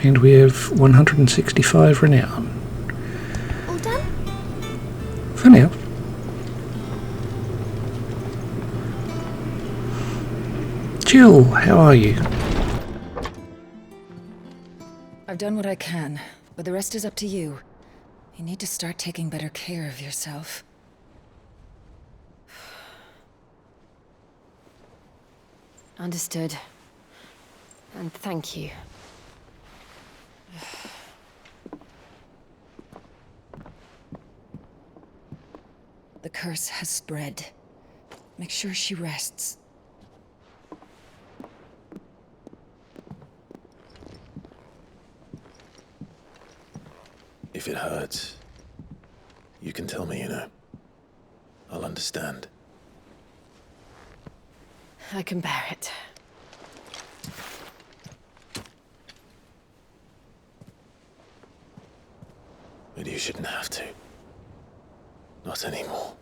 And we have 165 renown. All done? For now. Jill, how are you? I've done what I can, but the rest is up to you. You need to start taking better care of yourself. Understood. And thank you. The curse has spread. Make sure she rests. If it hurts, you can tell me, you know. I'll understand. I can bear it. But you shouldn't have to. Not anymore.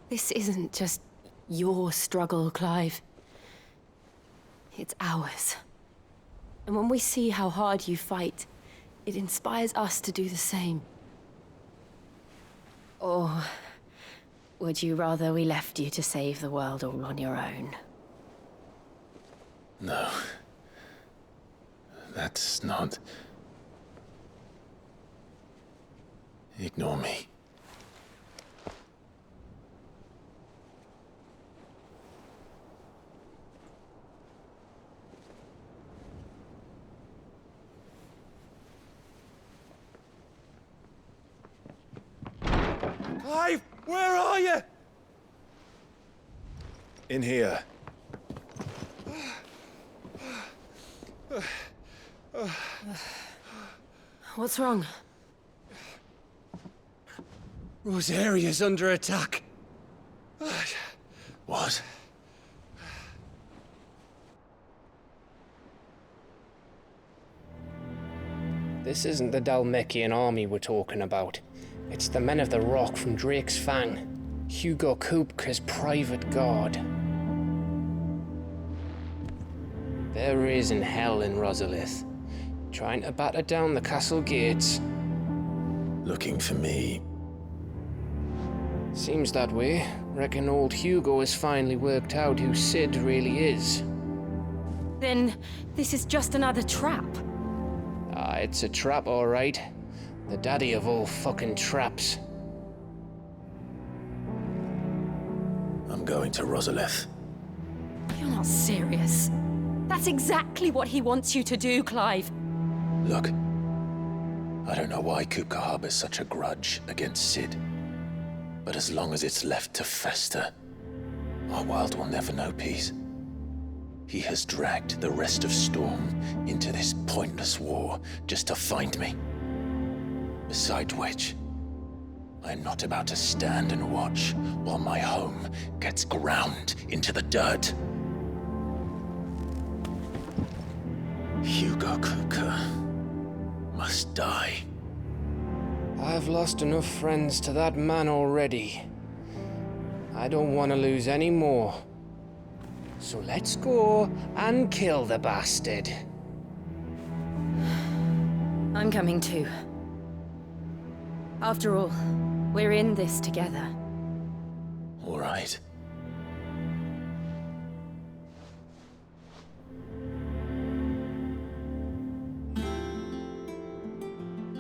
This isn't just your struggle, Clive. It's ours. And when we see how hard you fight, it inspires us to do the same. Or would you rather we left you to save the world all on your own? No. That's not... Ignore me. Clive, where are you? In here. What's wrong? Rosaria's under attack. What? This isn't the Dalmekian army we're talking about. It's the men of the Rock from Drake's Fang. Hugo Kupka's private guard. There is in hell in Rosalith, trying to batter down the castle gates. Looking for me. Seems that way. Reckon old Hugo has finally worked out who Sid really is. Then this is just another trap. Ah, it's a trap, all right. The daddy of all fucking traps. I'm going to Rosalith. You're not serious. That's exactly what he wants you to do, Clive. Look, I don't know why Kupka harbors such a grudge against Sid. But as long as it's left to fester, our world will never know peace. He has dragged the rest of Storm into this pointless war just to find me. Besides which, I'm not about to stand and watch while my home gets ground into the dirt. Hugo Kupka must die. I've lost enough friends to that man already. I don't want to lose any more. So let's go and kill the bastard. I'm coming too. After all, we're in this together. All right.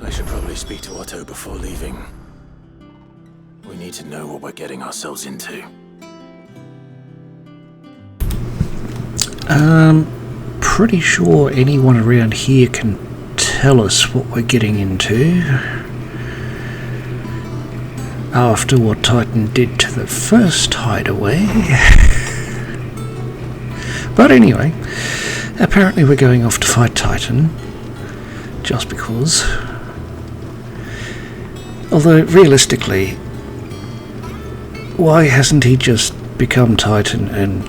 I should probably speak to Otto before leaving. We need to know what we're getting ourselves into. Pretty sure anyone around here can tell us what we're getting into. After what Titan did to the first hideaway. But anyway, apparently we're going off to fight Titan. Just because. Although, realistically, why hasn't he just become Titan and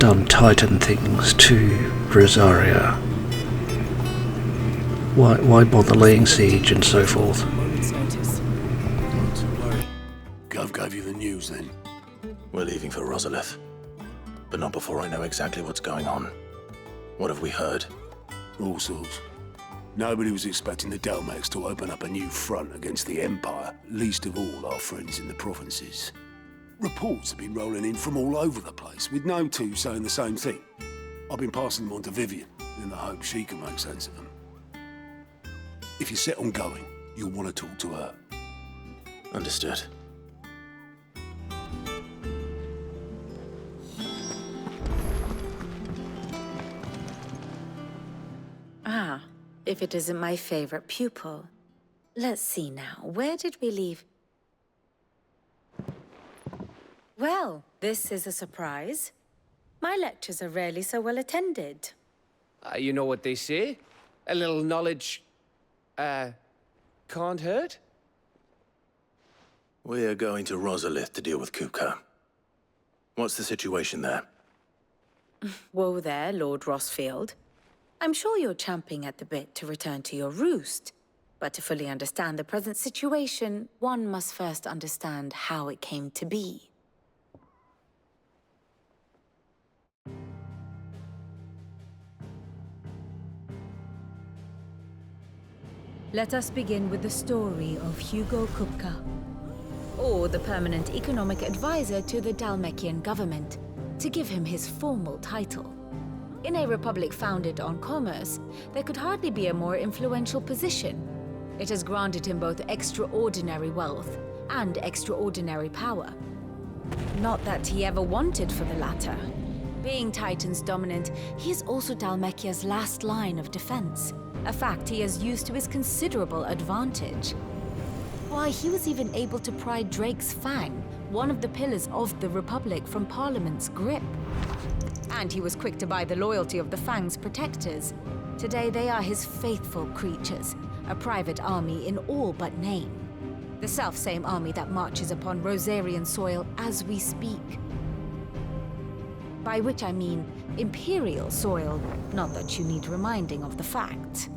done Titan things to Rosaria? Why bother laying siege and so forth? Gov gave you the news then? We're leaving for Rosalith, but not before I know exactly what's going on. What have we heard? All sorts. Nobody was expecting the Dalmeks to open up a new front against the Empire, least of all our friends in the provinces. Reports have been rolling in from all over the place, with no two saying the same thing. I've been passing them on to Vivian, in the hope she can make sense of them. If you're set on going, you'll want to talk to her. Understood. Ah, if it isn't my favorite pupil. Let's see now, where did we leave? Well, this is a surprise. My lectures are rarely so well attended. You know what they say? A little knowledge, can't hurt? We're going to Rosalith to deal with Kupka. What's the situation there? Whoa there, Lord Rossfield. I'm sure you're champing at the bit to return to your roost. But to fully understand the present situation, one must first understand how it came to be. Let us begin with the story of Hugo Kupka, or the permanent economic advisor to the Dhalmekian government, to give him his formal title. In a republic founded on commerce, there could hardly be a more influential position. It has granted him both extraordinary wealth and extraordinary power. Not that he ever wanted for the latter. Being Titan's dominant, he is also Dhalmekia's last line of defense, a fact he has used to his considerable advantage. Why, he was even able to pry Drake's Fang, one of the pillars of the Republic, from Parliament's grip. And he was quick to buy the loyalty of the Fang's protectors. Today they are his faithful creatures, a private army in all but name. The self-same army that marches upon Rosarian soil as we speak. By which I mean Imperial soil, not that you need reminding of the fact.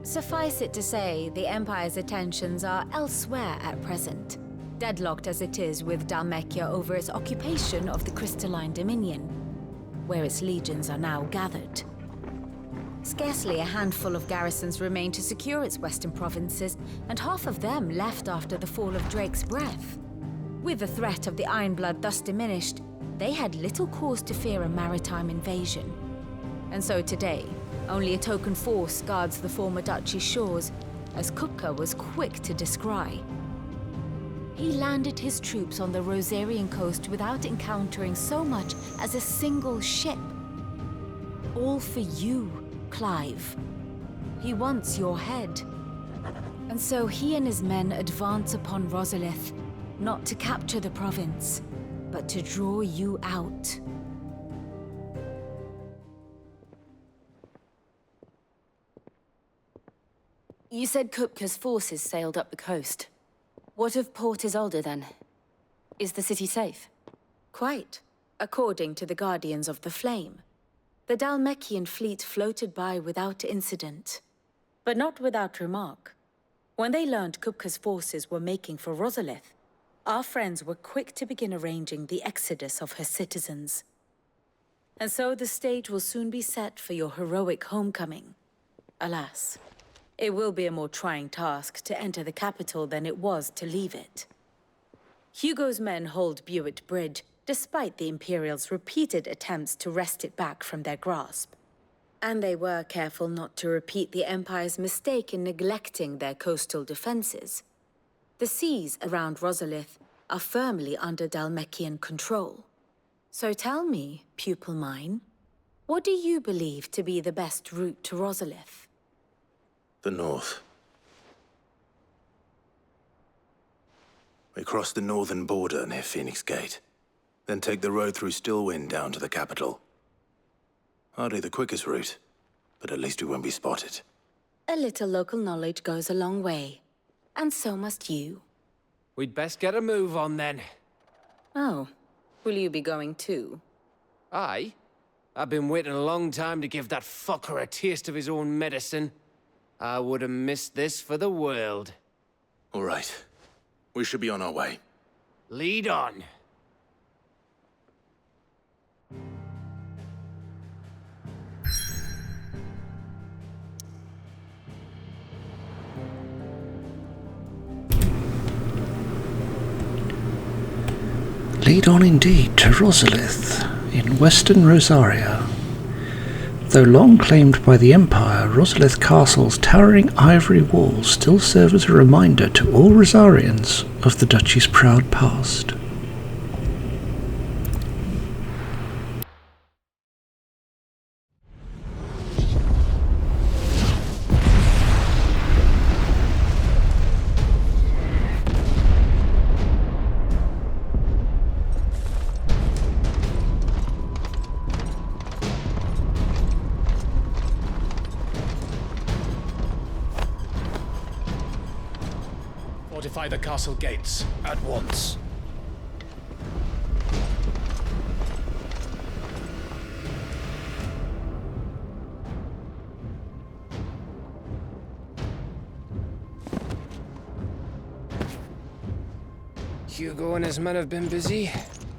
Suffice it to say, the Empire's attentions are elsewhere at present, deadlocked as it is with Dhalmekia over its occupation of the Crystalline Dominion, where its legions are now gathered. Scarcely a handful of garrisons remain to secure its western provinces, and half of them left after the fall of Drake's Breath. With the threat of the Ironblood thus diminished, they had little cause to fear a maritime invasion. And so today, only a token force guards the former duchy's shores, as Kupka was quick to descry. He landed his troops on the Rosarian coast without encountering so much as a single ship. All for you, Clive. He wants your head. And so he and his men advance upon Rosalith, not to capture the province, but to draw you out. You said Kupka's forces sailed up the coast. What of Port Isolde, then? Is the city safe? Quite, according to the Guardians of the Flame. The Dhalmekian fleet floated by without incident, but not without remark. When they learned Kupka's forces were making for Rosalith, our friends were quick to begin arranging the exodus of her citizens. And so the stage will soon be set for your heroic homecoming. Alas, it will be a more trying task to enter the capital than it was to leave it. Hugo's men hold Buet Bridge, despite the Imperials' repeated attempts to wrest it back from their grasp. And they were careful not to repeat the Empire's mistake in neglecting their coastal defenses. The seas around Rosalith are firmly under Dhalmekian control. So tell me, pupil mine, what do you believe to be the best route to Rosalith? The north. We cross the northern border near Phoenix Gate, then take the road through Stillwind down to the capital. Hardly the quickest route, but at least we won't be spotted. A little local knowledge goes a long way, and so must you. We'd best get a move on then. Oh, will you be going too? Aye. I've been waiting a long time to give that fucker a taste of his own medicine. I would have missed this for the world. All right. We should be on our way. Lead on. Lead on indeed to Rosalith, in western Rosaria. Though long claimed by the Empire, Rosalith Castle's towering ivory walls still serve as a reminder to all Rosarians of the Duchy's proud past. Fortify the castle gates at once. Hugo and his men have been busy.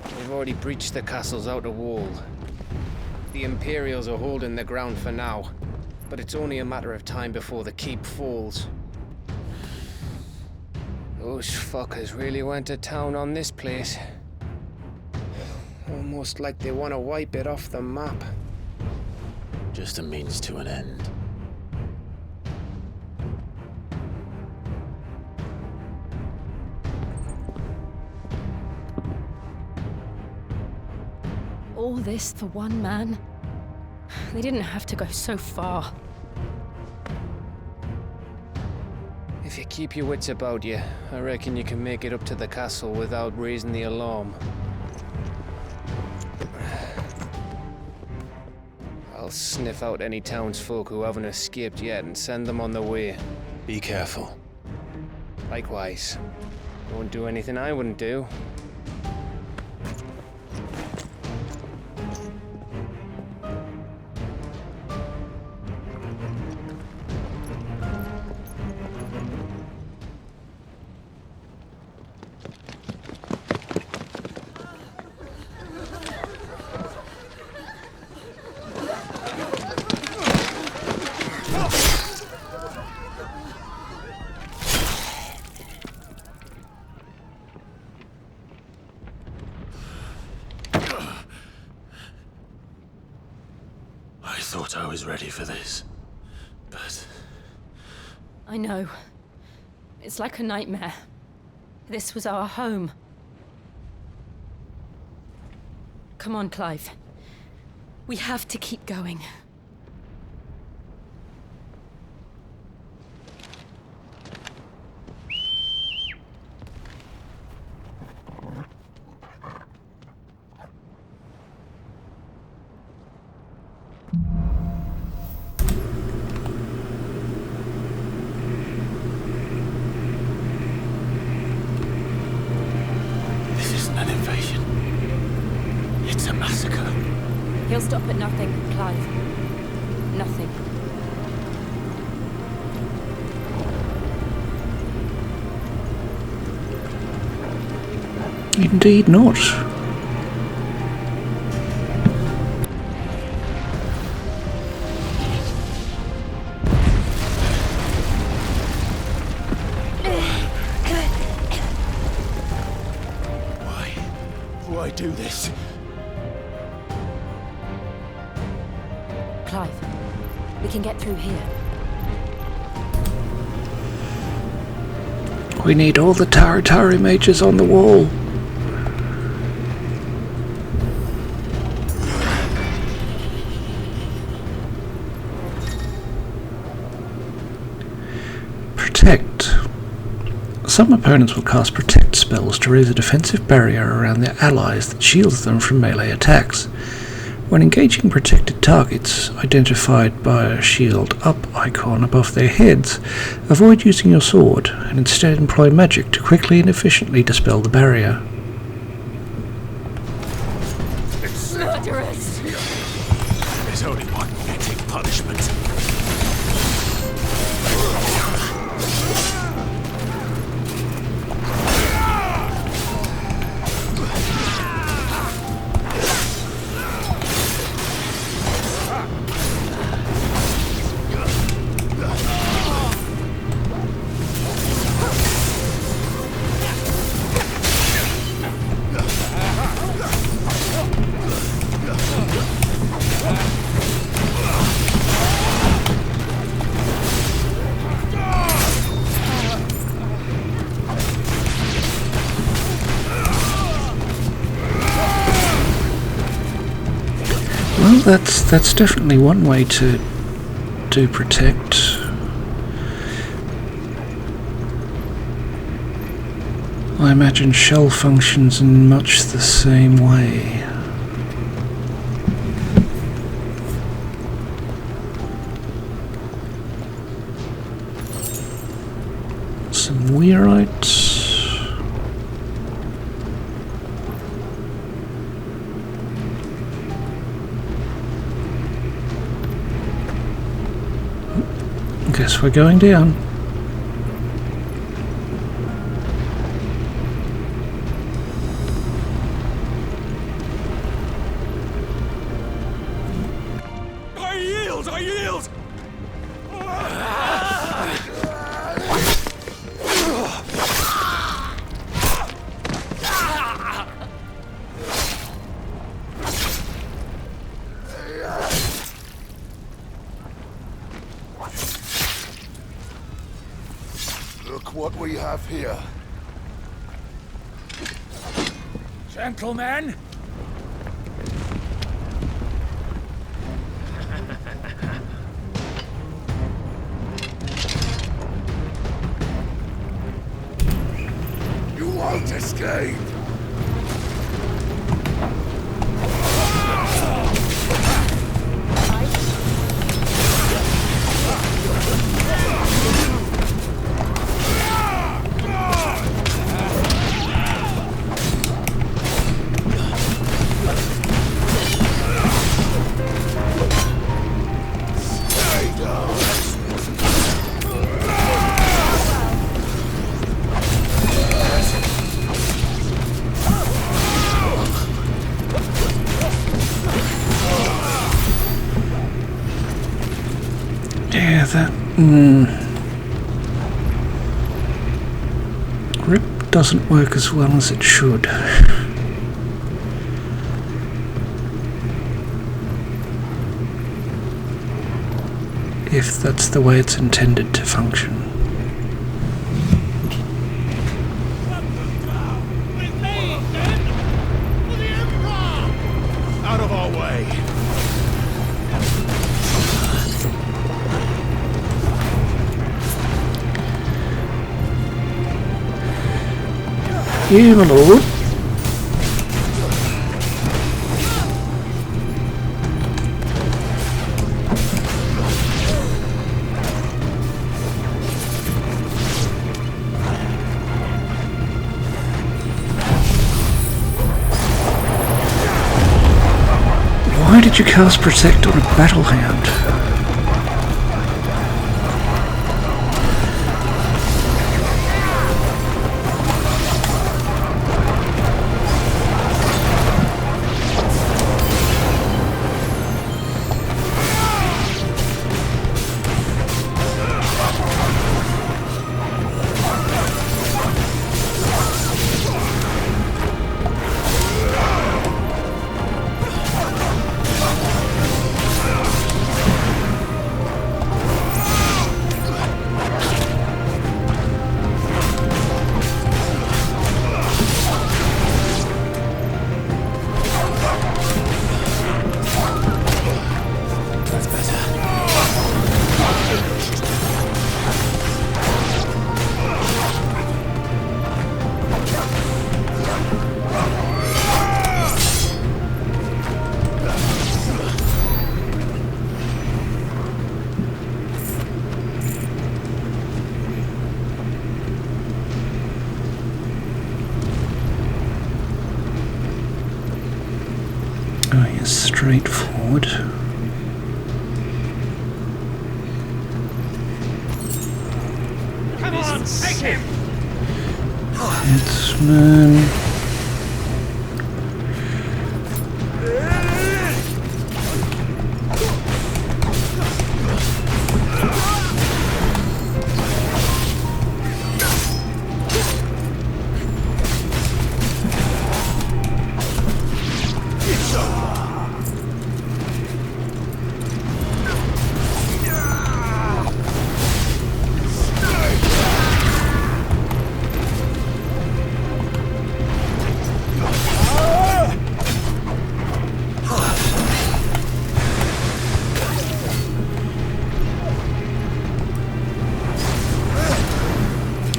They've already breached the castle's outer wall. The Imperials are holding the ground for now, but it's only a matter of time before the keep falls. Those fuckers really went to town on this place. Almost like they want to wipe it off the map. Just a means to an end. All this for one man? They didn't have to go so far. If you keep your wits about you, I reckon you can make it up to the castle without raising the alarm. I'll sniff out any townsfolk who haven't escaped yet and send them on their way. Be careful. Likewise. Won't do anything I wouldn't do. I thought I was ready for this, but... I know. It's like a nightmare. This was our home. Come on, Clive. We have to keep going. He'll stop at nothing, Clive. Nothing. Indeed not. Why do this? Clive, we can get through here. We need all the Taratari mages on the wall. Protect. Some opponents will cast protect spells to raise a defensive barrier around their allies that shields them from melee attacks. When engaging protected targets, identified by a shield up icon above their heads, avoid using your sword and instead employ magic to quickly and efficiently dispel the barrier. It's murderous! There's only one fitting punishment. Well, that's definitely one way to protect. I imagine shell functions in much the same way. Some weirites. Guess we're going down. I yield! I yield! Look what we have here. Gentlemen! You won't escape! Yeah, that... grip doesn't work as well as it should. If that's the way it's intended to function. Out of our way! Yeah, my lord. Why did you cast Protect on a battle hound? Straightforward. Come on, take him! Headsman.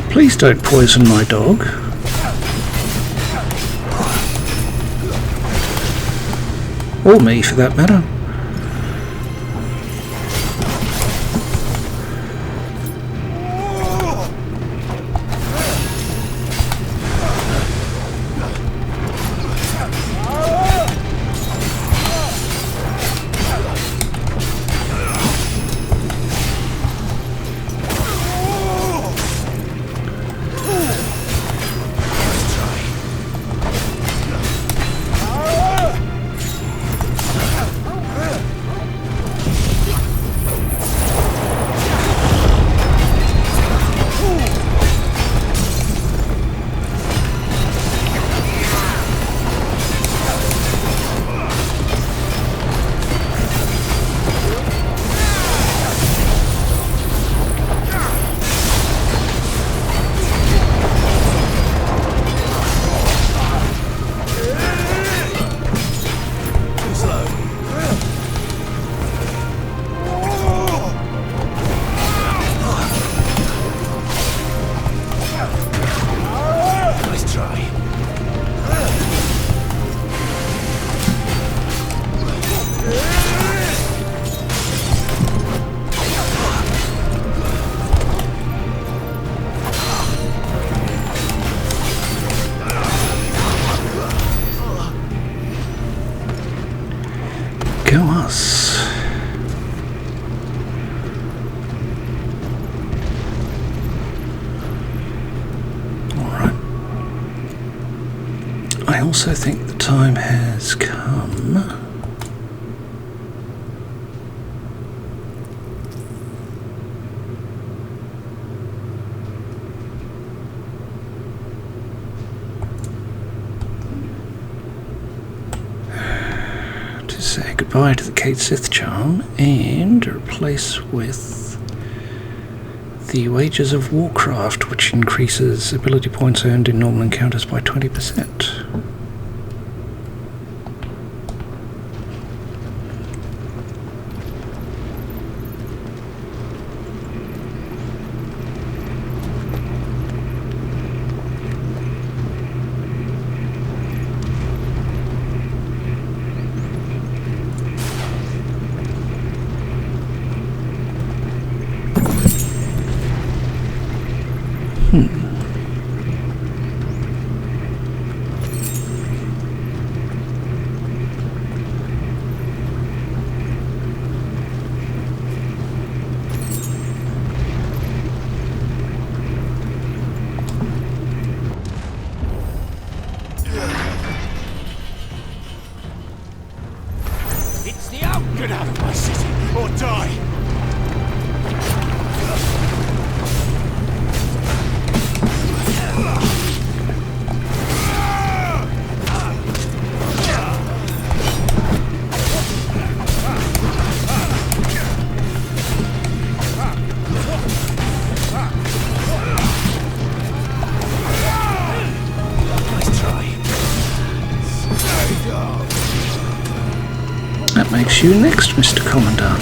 Please don't poison my dog. Or me, for that matter. else? Alright. I also think the time has come to say goodbye to the Kate Sith charm and replace with the Wages of Warcraft, which increases ability points earned in normal encounters by 20%. It's the out! Get out of my city, or die! That makes you next, Mr. Commandant.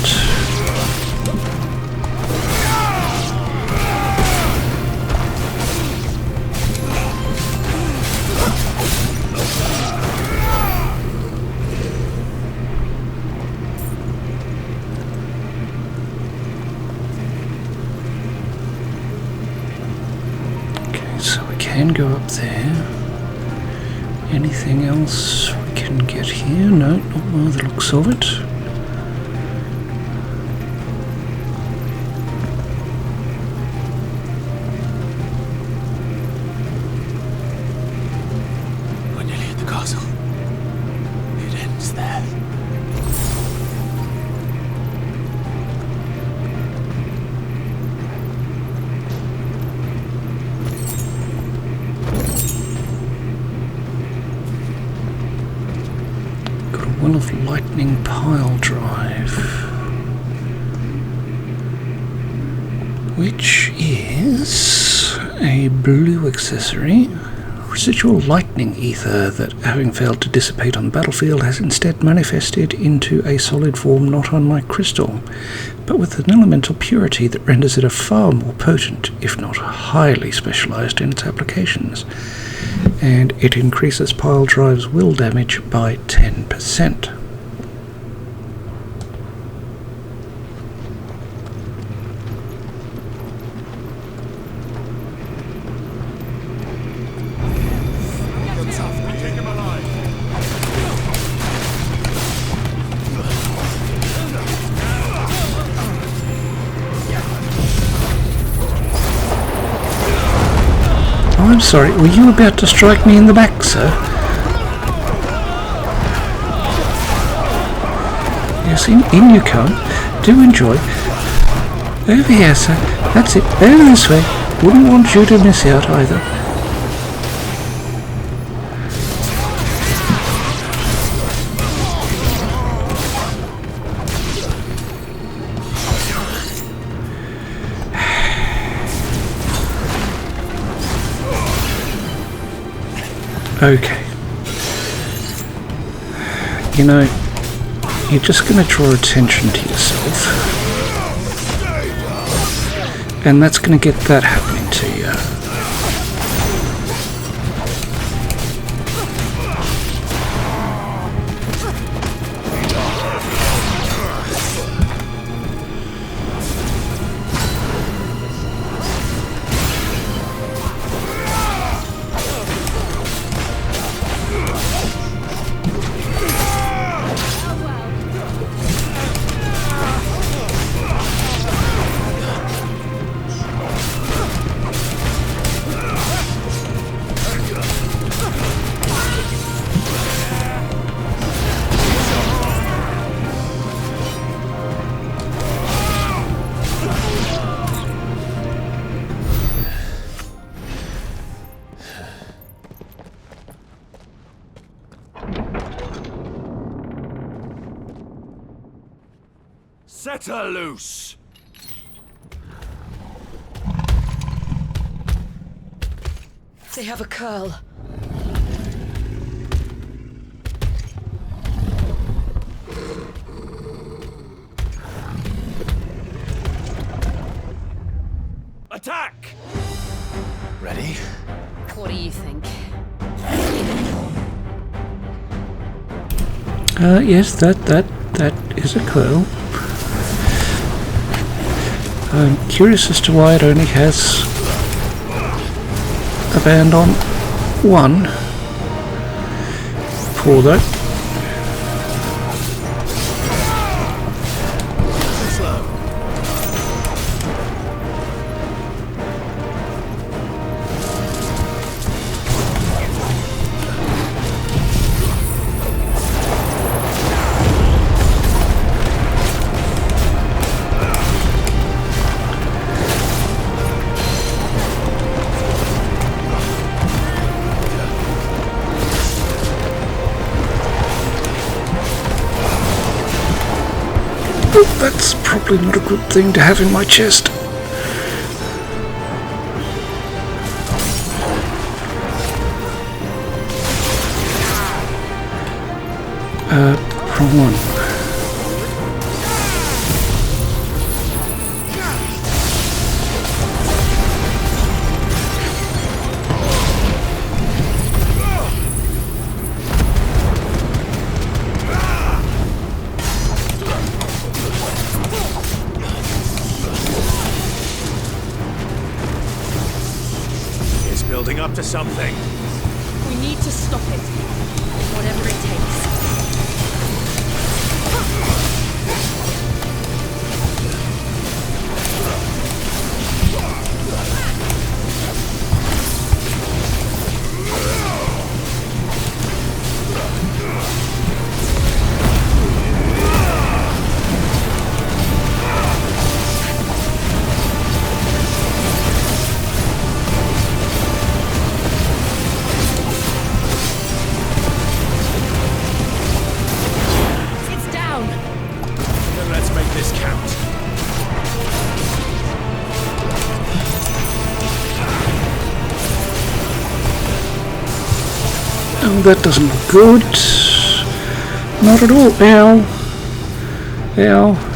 Okay, so we can go up there. Anything else we can get here? No, not by the looks of it. We're nearly at the castle. It ends there. Well of Lightning Pile Drive, which is a blue accessory, residual lightning ether that, having failed to dissipate on the battlefield, has instead manifested into a solid form not unlike crystal, but with an elemental purity that renders it a far more potent, if not highly specialized in its applications. And it increases pile drive's will damage by 10%. Oh, I'm sorry, were you about to strike me in the back, sir? Yes, in you come. Do enjoy. Over here, sir. That's it. Over this way. Wouldn't want you to miss out either. Okay. You know, you're just going to draw attention to yourself. And that's going to get that happening to you. Set her loose! They have a curl. Attack! Ready? What do you think? Yes, that is a curl. I'm curious as to why it only has a band on one. Poor though. That's probably not a good thing to have in my chest. Wrong one. Building up to something. We need to stop it. Whatever it takes. Oh, that doesn't look good. Not at all. Ow. Ow.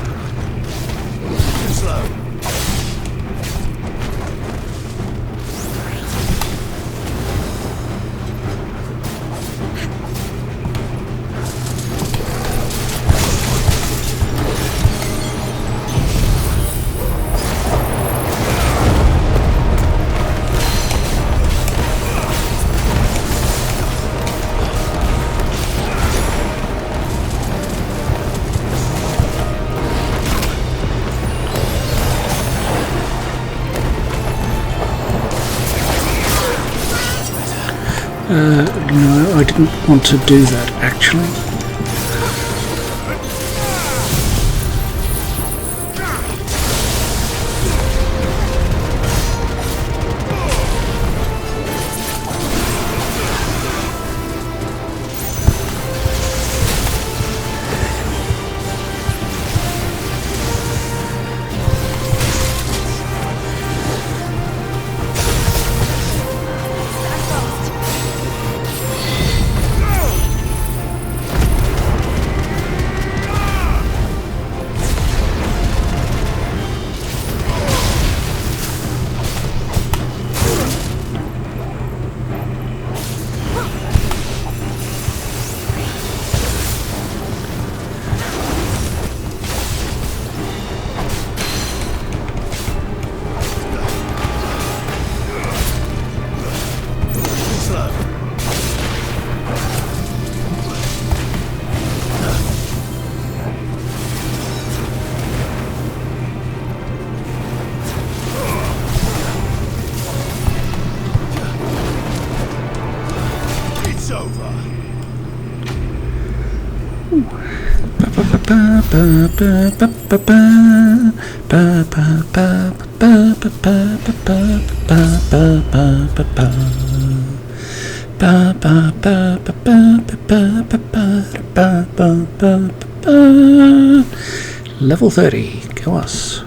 No, I didn't want to do that, actually. Level 30. Go us.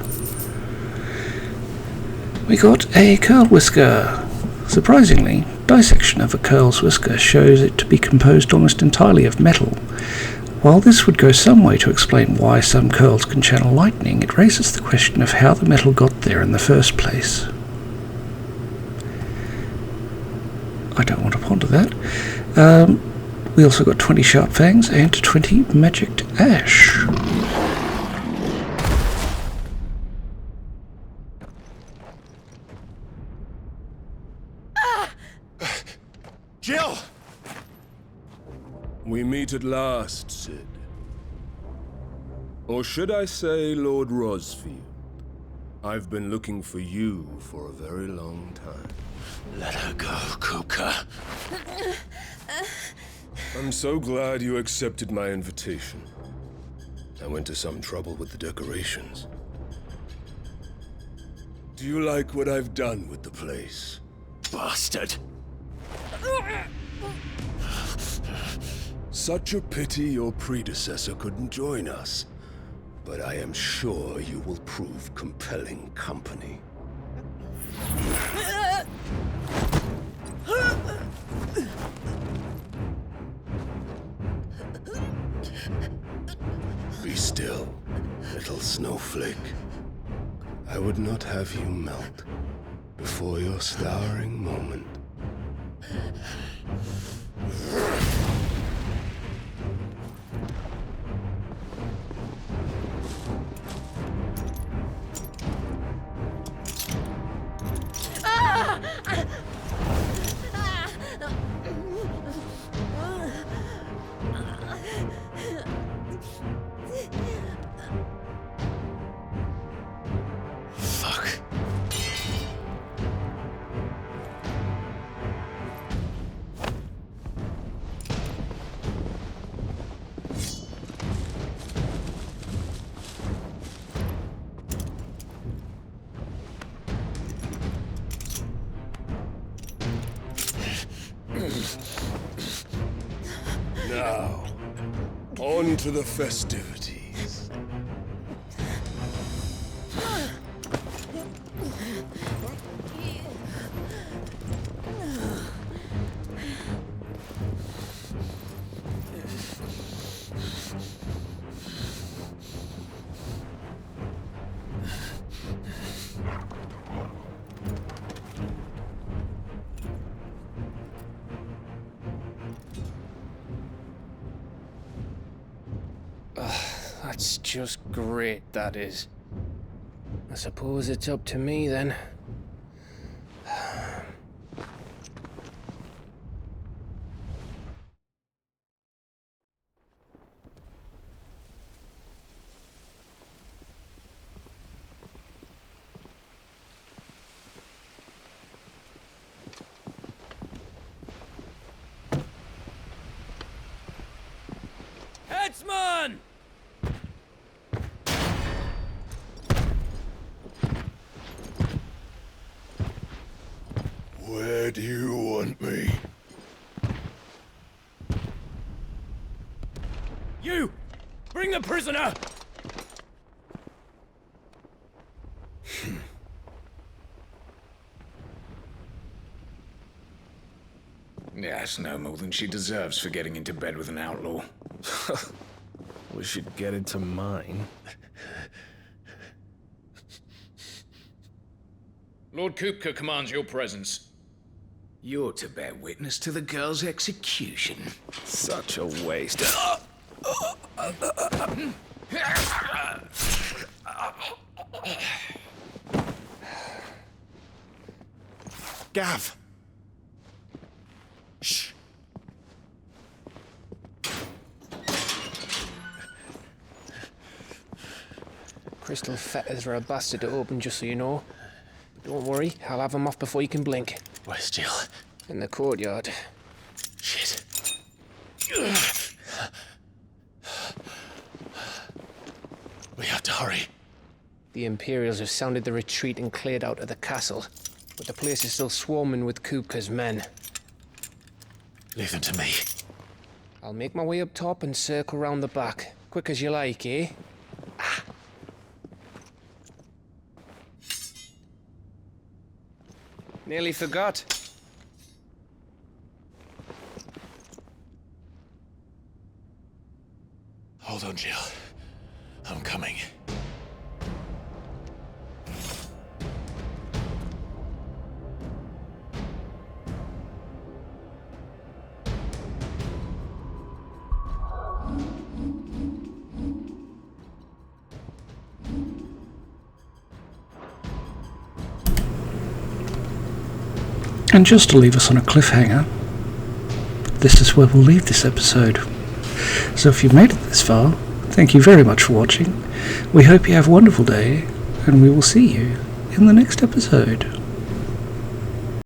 We got a curl whisker. Surprisingly, dissection of a curl's whisker shows it to be composed almost entirely of metal. While this would go some way to explain why some curls can channel lightning, it raises the question of how the metal got there in the first place. I don't want to ponder that. We also got 20 sharp fangs and 20 magicked ash. Jill! We meet at last, Sid. Or should I say, Lord Rosfield? I've been looking for you for a very long time. Let her go, Kupka. I'm so glad you accepted my invitation. I went to some trouble with the decorations. Do you like what I've done with the place? Bastard! Such a pity your predecessor couldn't join us. But I am sure you will prove compelling company. Be still, little snowflake. I would not have you melt before your stowering moment. Now, on to the festivities. That's just great, that is. I suppose it's up to me then. Headsman! Where do you want me? You! Bring the prisoner! Yes, no more than she deserves for getting into bed with an outlaw. We should get into mine. Lord Kupka commands your presence. You're to bear witness to the girl's execution. Such a waste. Gav! Shh. Crystal fetters are a bastard to open, just so you know. But don't worry, I'll have them off before you can blink. Where's Jill? In the courtyard. Shit. We have to hurry. The Imperials have sounded the retreat and cleared out of the castle. But the place is still swarming with Kupka's men. Leave them to me. I'll make my way up top and circle round the back. Quick as you like, eh? Nearly forgot. Hold on, Jill. I'm coming. And just to leave us on a cliffhanger, this is where we'll leave this episode. So if you've made it this far, thank you very much for watching. We hope you have a wonderful day, and we will see you in the next episode.